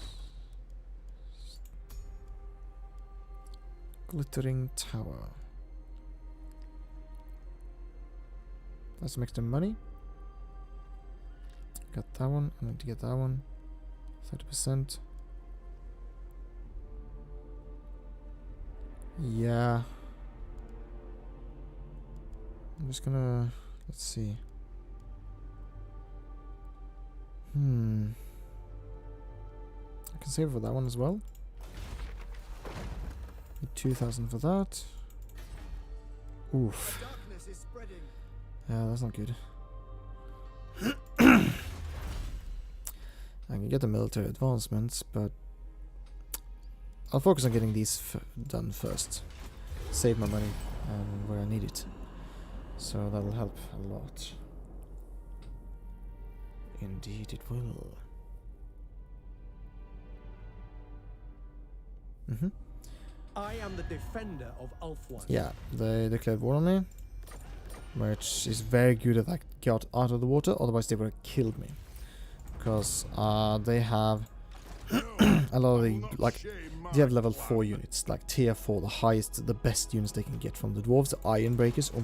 Glittering tower. That's some extra money. Got that one. I need to get that one. 30%. Yeah. I'm just gonna, let's see. I can save for that one as well. Need 2,000 for that. Oof. Darkness is spreading. Yeah, that's not good. I can get the military advancements, but I'll focus on getting these done first. Save my money where I need it. So that'll help a lot. Indeed it will. I am the defender of Ulf. Yeah, they declared war on me, which is very good that I got out of the water, otherwise they would have killed me. Because they have a lot of the, like, they have level 4 units, like tier 4, the highest, the best units they can get from the dwarves, the iron breakers. Oh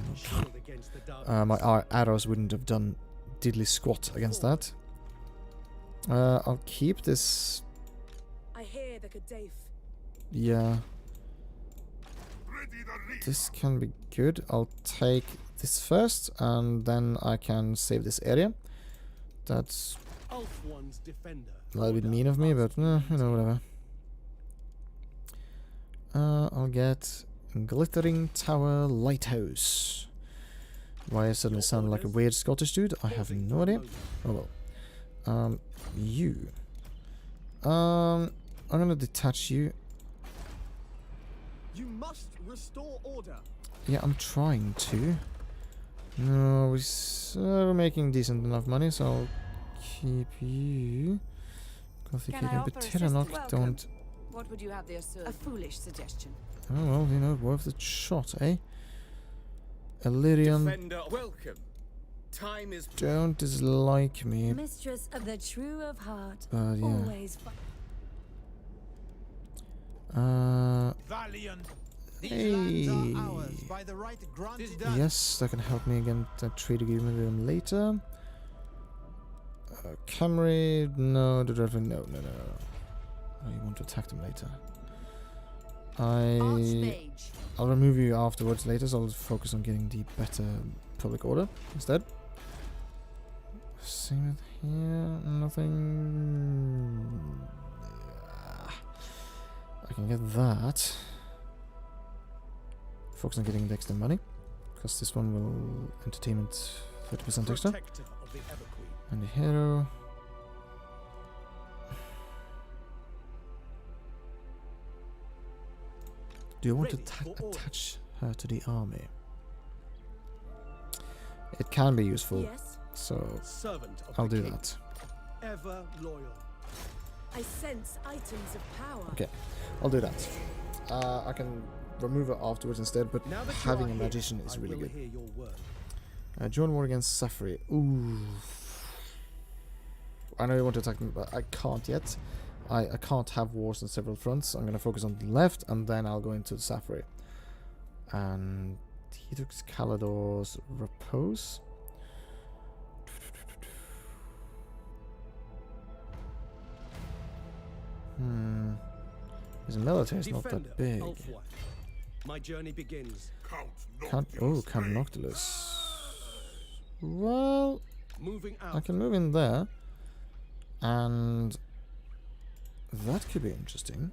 my my arrows wouldn't have done diddly squat against that. I'll keep this. I hear the Kadaf. Yeah. This can be good. I'll take this first, and then I can save this area. That's Ulf's defender. a little bit mean of me, but you know, whatever. I'll get Glittering Tower Lighthouse. Why I suddenly sound like a weird Scottish dude, I have no idea. Oh well. You. I'm gonna detach you. You must restore order. Yeah, I'm trying to. No, we're making decent enough money, so I'll keep you. Gothic Can I Hagen, but offer Terranok assist? don't. Welcome. What would you have there, sir? A foolish suggestion. Oh well, you know, worth the shot, eh? Illyrian, Defender, welcome. Time is don't dislike me, Mistress of the true of heart. but yeah. Always. Valiant. Hey. By the right granted. Yes, that can help me again. A trade agreement with them later. Camry, no, no. I want to attack them later. I'll remove you afterwards later, so I'll focus on getting the better public order instead. Same with here, nothing. I can get that. Focus on getting the extra money, because this one will entertainment 30% extra. Protector of the Everqueen. And the hero. Do you want to Ready for attach her to the army? It can be useful, Yes. so Servant of I'll the do king. that. Ever loyal. I sense items of power. Okay, I'll do that. I can remove her afterwards instead, but Now that you having are a here, magician is I really will good. hear your word. Join war against Safri. Ooh. I know you want to attack me, but I can't yet. I can't have wars on several fronts. I'm going to focus on the left, and then I'll go into the Safri. And he took Calador's Repose. His military is not that big. Ulfwine. My journey begins. Count Noctilus. Well, Moving out. I can move in there, and that could be interesting.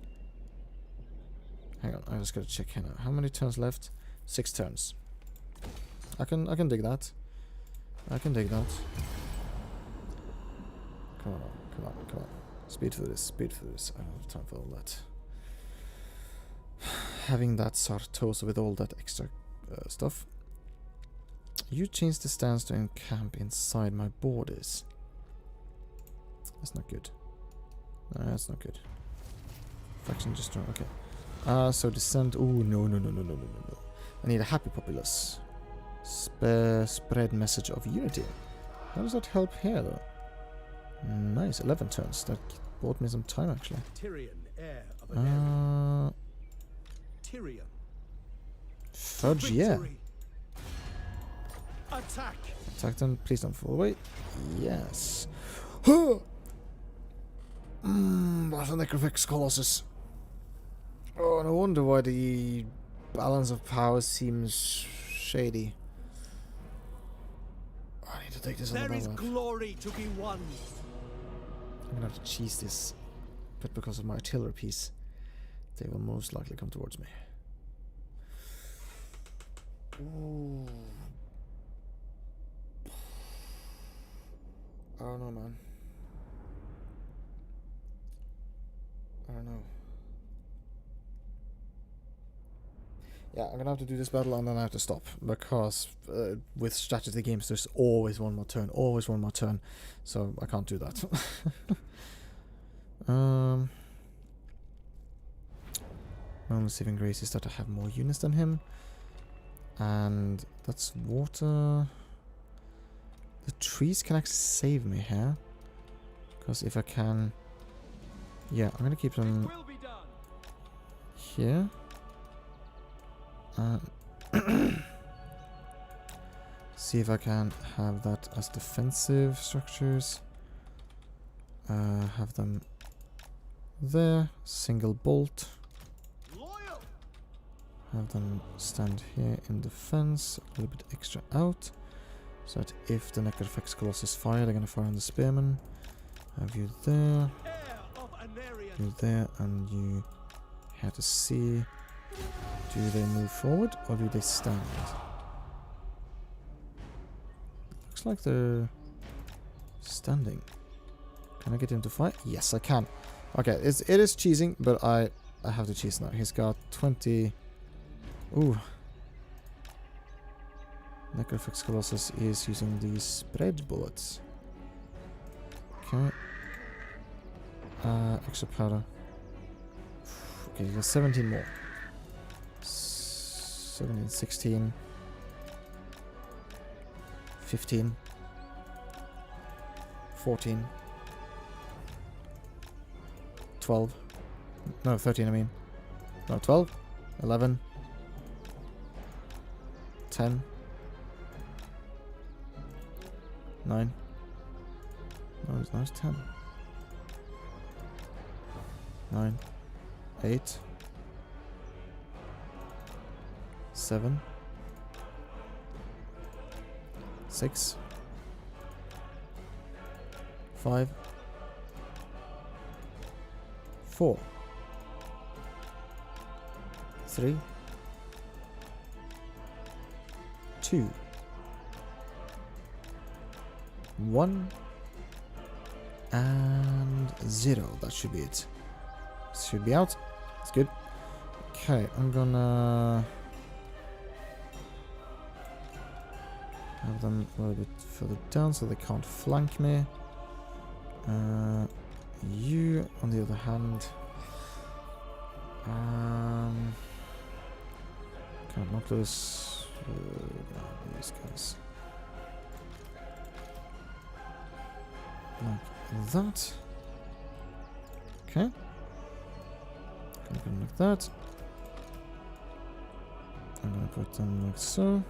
Hang on, I just gotta check here now. How many turns left? 6 turns. I can dig that. I can dig that. Come on. Speed for this. I don't have time for all that. Having that Sartosa with all that extra stuff. You change the stance to encamp inside my borders. That's not good. No, that's not good. Faction destroy. Okay. So descent. Oh no. I need a happy populace. Spread message of unity. How does that help here though? Nice, 11 turns. That bought me some time actually. Tyrion, heir of Anarion. Tyrion. Fudge, yeah. Victory. Attack. Attack them. Please don't fall away. Yes. Battle Necrophix Colossus. Oh, no wonder why the balance of power seems shady. I need to take this on the There is battle. glory to be won. I'm gonna have to cheese this, but because of my artillery piece, they will most likely come towards me. Ooh. I don't know, man. I don't know. Yeah, I'm gonna have to do this battle and then I have to stop, because with strategy games there's always one more turn, so I can't do that. My only saving grace is that I have more units than him. And that's water. The trees can actually save me here. Because if I can... Yeah, I'm gonna keep them here. See if I can have that as defensive structures. Have them there. Single bolt. Have them stand here in defense. A little bit extra out. So that if the Necrophix Colossus fire, they're gonna fire on the Spearman. Have you there. You there, and you have to see. Do they move forward or do they stand? Looks like they're standing. Can I get him to fight? Yes, I can. Okay, it is cheesing, but I have to cheese now. He's got 20. Ooh. Necrophix Colossus is using these spread bullets. Okay. Extra powder. Okay, he got 17 more. 17, 16. 15. 14. 12. No, 13 I mean. No, 12. 11. 10. 9. No, it's 10. 9. 8. 7. 6. 5. 4. 3. 2. 1. And 0. That should be it. Should be out. It's good. Okay, I'm gonna have them a little bit further down so they can't flank me. You, on the other hand, can't knock those. These guys. Like that. Okay. Like that. I'm gonna put them like so.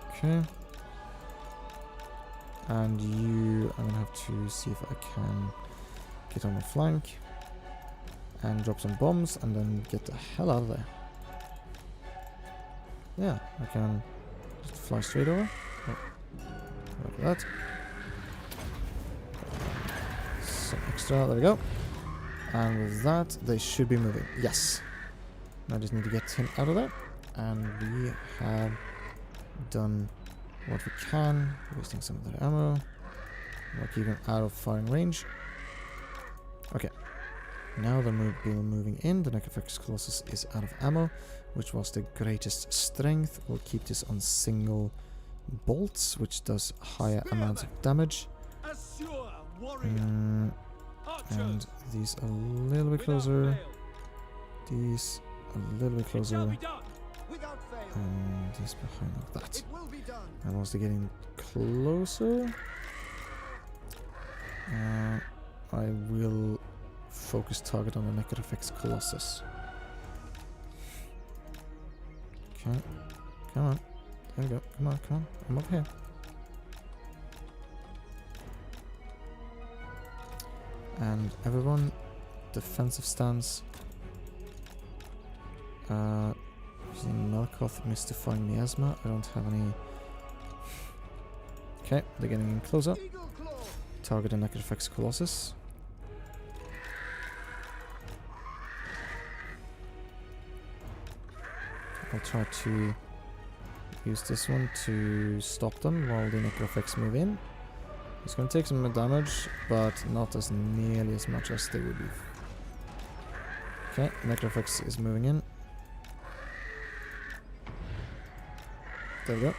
Okay. And you, I'm gonna have to see if I can get on the flank and drop some bombs and then get the hell out of there. Yeah, I can just fly straight over. Oh, like that. Some extra, there we go. And with that, they should be moving. Yes. I just need to get him out of there. And we have done what we can. Wasting some of their ammo. We'll keep him out of firing range. Okay. Now they're moving in. The Necrophix Colossus is out of ammo, which was the greatest strength. We'll keep this on single bolts, which does higher amounts of damage. And these a little bit closer. These a little bit closer. And these behind like that. And once they're getting closer, I will focus target on the Necrophix Colossus. Okay. Come on. There we go. Come on, come on. I'm up here. And everyone, defensive stance. Using Melkoth, mystifying miasma. I don't have any. Okay, they're getting in closer. Target the Necrophix Colossus. I'll try to use this one to stop them while the Necrophix move in. It's going to take some damage, but not as nearly as much as they would be. Okay, Necrophix is moving in. There we go. I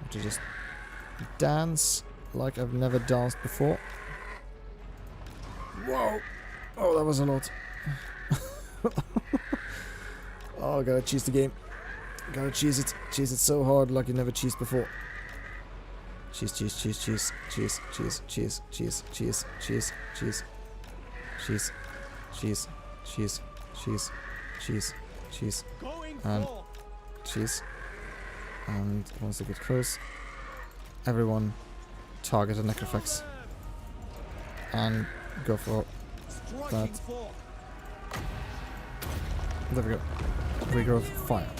have to just dance like I've never danced before. Whoa! Oh, that was a lot. Oh, I gotta cheese the game. Gotta cheese it. Cheese it so hard like you never cheesed before. Cheese, cheese, cheese, cheese, cheese, cheese, cheese, cheese, cheese, cheese, cheese, cheese, cheese, cheese, cheese, cheese, cheese, and cheese. And once they get close, everyone target a necrofax and go for that. There we go. Regrowth fire.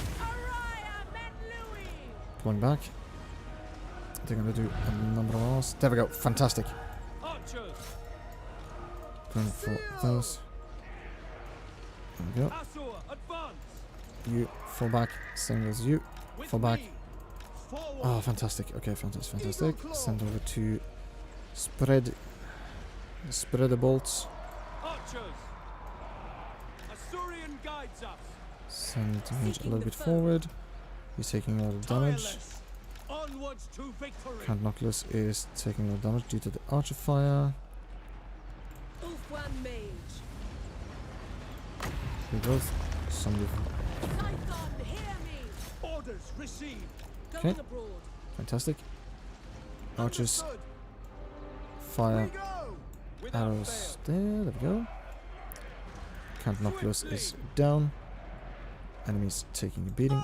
Pulling back. They're gonna do a number of hours. There we go. Fantastic. Going for those. There we go. You fall back. Same as you. Fall back. Oh, fantastic. Okay, fantastic, fantastic. Send over to spread the bolts. Send mage a little bit forward. He's taking a lot of damage. Count Noctilus is taking a lot of damage due to the archer fire. Here goes. Somebody. Orders received. Okay. Fantastic. Archers. Fire. Arrows there. There we go. Count Noctilus is down. Enemies taking a beating.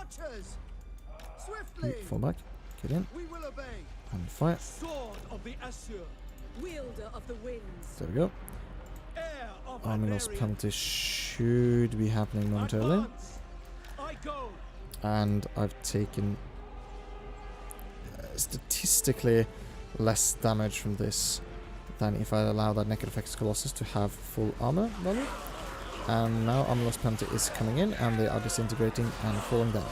You fall back. Get in. And fire. There we go. Army loss penalty should be happening momentarily. And I've taken statistically less damage from this than if I allow that Necrofax Colossus to have full armor value. And now armor loss penalty is coming in and they are disintegrating and falling down.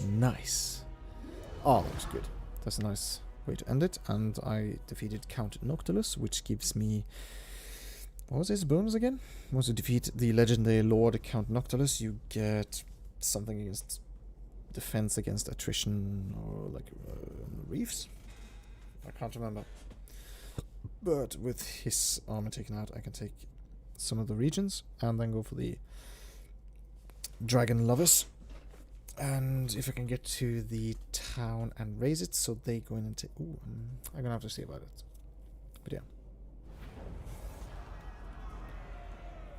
Nice. Oh, that was good. That's a nice way to end it. And I defeated Count Noctilus, which gives me... What was his bonus again? Once you defeat the legendary Lord Count Noctilus, you get something against defense against attrition or like reefs. I can't remember. But with his armor taken out, I can take some of the regions and then go for the Dragon Lovers. And if I can get to the town and raise it, so they go in and take... Ooh, I'm gonna have to see about it. But yeah.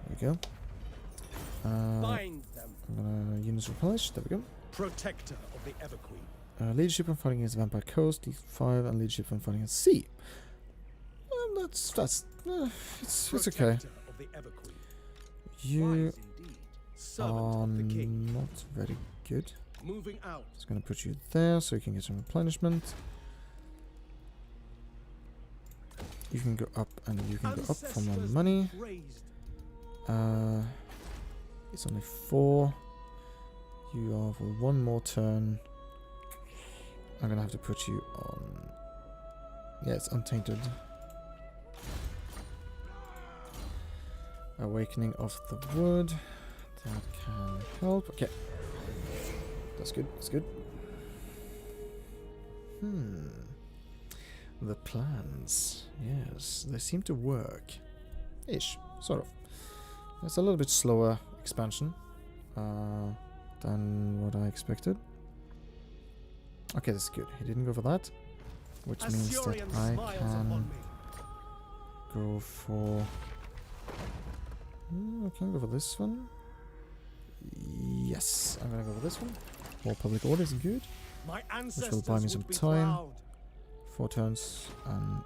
There we go. I'm gonna units replenish. There we go. Protector of the Everqueen. Leadership when fighting against Vampire Coast, 5, and leadership when fighting against sea. It's okay. Of the Everqueen. You Servant are of the king. not very good. Moving out. Just gonna put you there so you can get some replenishment. You can go up and you can go up for more money. Raised. It's only 4. You are for one more turn. I'm gonna have to put you on... Yeah, it's untainted. Awakening of the Wood. That can help. Okay. That's good. That's good. The plans. Yes, they seem to work. Ish. Sort of. It's a little bit slower expansion than what I expected. Okay, that's good. He didn't go for that. Which means that I can go for... I can go for this one. Yes, I'm gonna go for this one. More public order is good. Which will buy me some time. Proud. 4 turns and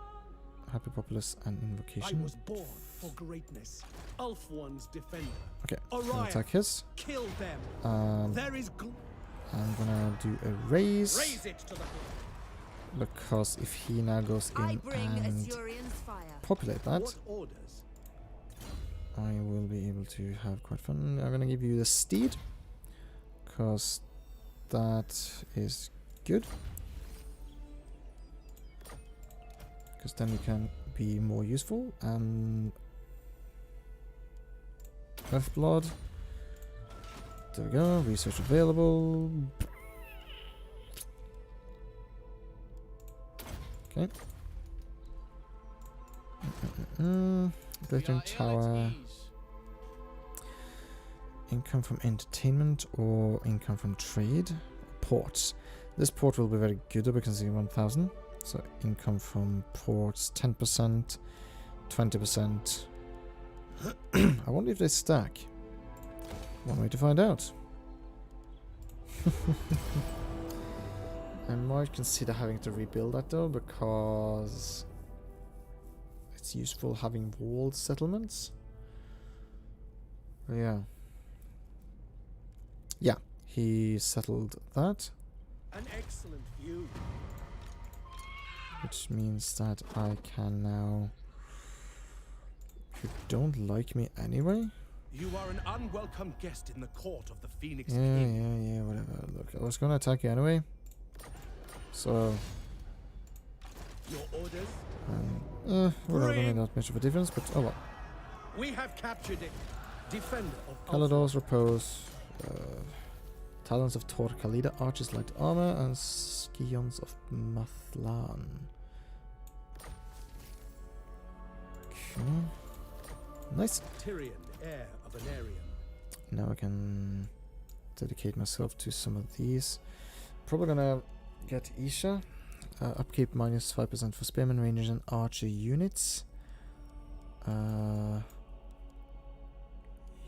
Happy Populace and I Invocation. was born for greatness. Elf one's defender. Okay, Orion, attack his. kill them. There is I'm gonna do a raise. raise it to the Because if he now goes I in bring and Azurian's fire. populate that, What orders? I will be able to have quite fun. I'm gonna give you the steed, because that is good. Because then you can be more useful. And Earthblood. There we go. Research available. Okay. Glittering Tower. Income from entertainment or income from trade? Ports. This port will be very good because it's 1,000. So income from ports 10%, 20%. I wonder if they stack. One way to find out. I might consider having to rebuild that though, because it's useful having walled settlements. But yeah. Yeah, he settled that. An excellent view. Which means that I can now... You don't like me anyway? You are an unwelcome guest in the court of the Phoenix Yeah, King. yeah, whatever. Look, I was gonna attack you anyway. So... Your orders? Whatever, don't make that much of a difference, but oh well. We have captured it. Defender of Palador's Repose. Talons of Tor Khalida, Archers Light Armor, and Scions of Mathlan. Okay. Nice. Tyrion, heir of Anarion. Now I can dedicate myself to some of these. Probably gonna get Isha. Upkeep minus 5% for Spearmen, Rangers, and Archer units.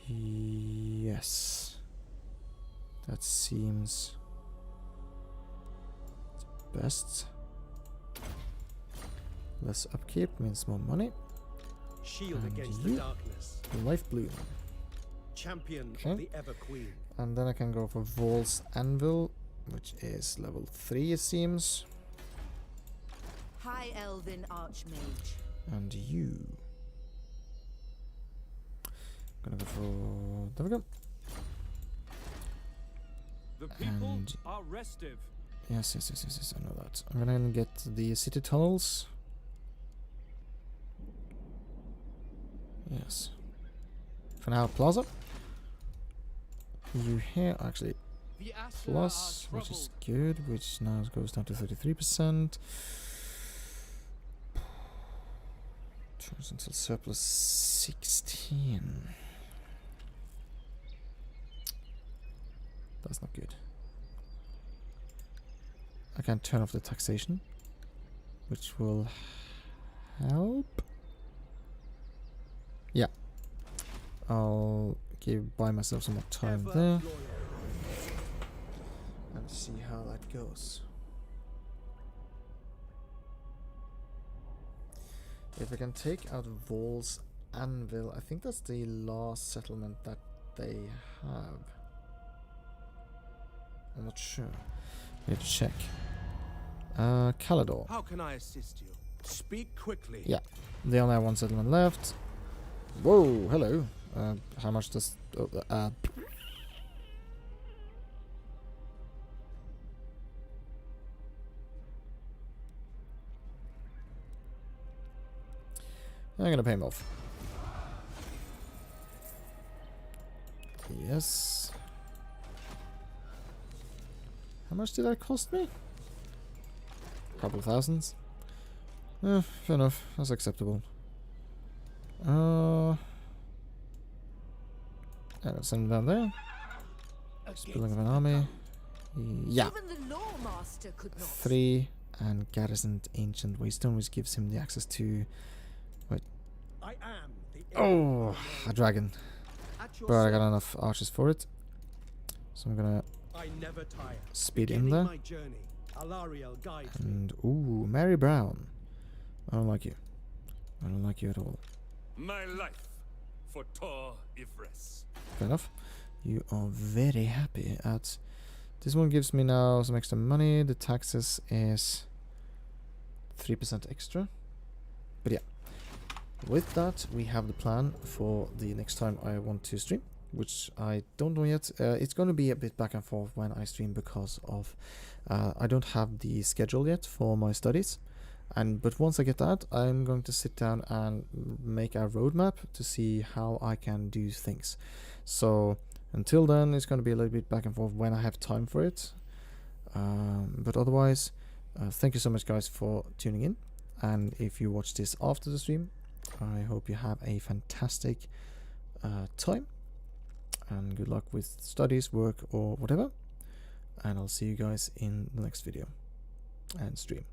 Yes. That seems best. Less upkeep means more money. Shield And against you? the darkness. Life Bloom. Champion Okay. of the Ever Queen. And then I can go for Vol's Anvil, which is level 3 it seems. High Elven Archmage. And you. Gonna go for... There we go. The people And- are restive. Yes, I know that. I'm gonna get the city tunnels. Yes. For now, Plaza. You here, actually, The Asher plus, are which is troubled. good, which now goes down to 33%. Turns until surplus 16. That's not good. I can turn off the taxation, which will help. Yeah. I'll buy myself some more time Ever there loyal. and see how that goes. If I can take out Vol's Anvil, I think that's the last settlement that they have. I'm not sure. We have to check. Calador. How can I assist you? Speak quickly. Yeah, they only have one settlement left. Whoa, hello. How much does... I'm gonna pay him off. Yes. How much did that cost me? A couple of thousands. Fair enough. That's acceptable. I'm gonna send him down there. Building of an army. Yeah. Even the Lawmaster could not. 3 and garrisoned ancient waystone, which gives him the access to... I am the Oh, a dragon. At your But I got service. enough archers for it. So I'm gonna I never tire. speed in Beginning there. my journey. Alariel guides me. And, ooh, Mary Brown. I don't like you. I don't like you at all. My life for Tor Ivres. Fair enough. You are very happy at... This one gives me now some extra money. The taxes is 3% extra. But yeah. With that, we have the plan for the next time I want to stream, which I don't know yet. It's going to be a bit back and forth when I stream because of I don't have the schedule yet for my studies. But once I get that, I'm going to sit down and make a roadmap to see how I can do things. So until then, it's going to be a little bit back and forth when I have time for it. But otherwise, Thank you so much, guys, for tuning in. And if you watch this after the stream, I hope you have a fantastic time. And good luck with studies, work, or whatever. And I'll see you guys in the next video and stream.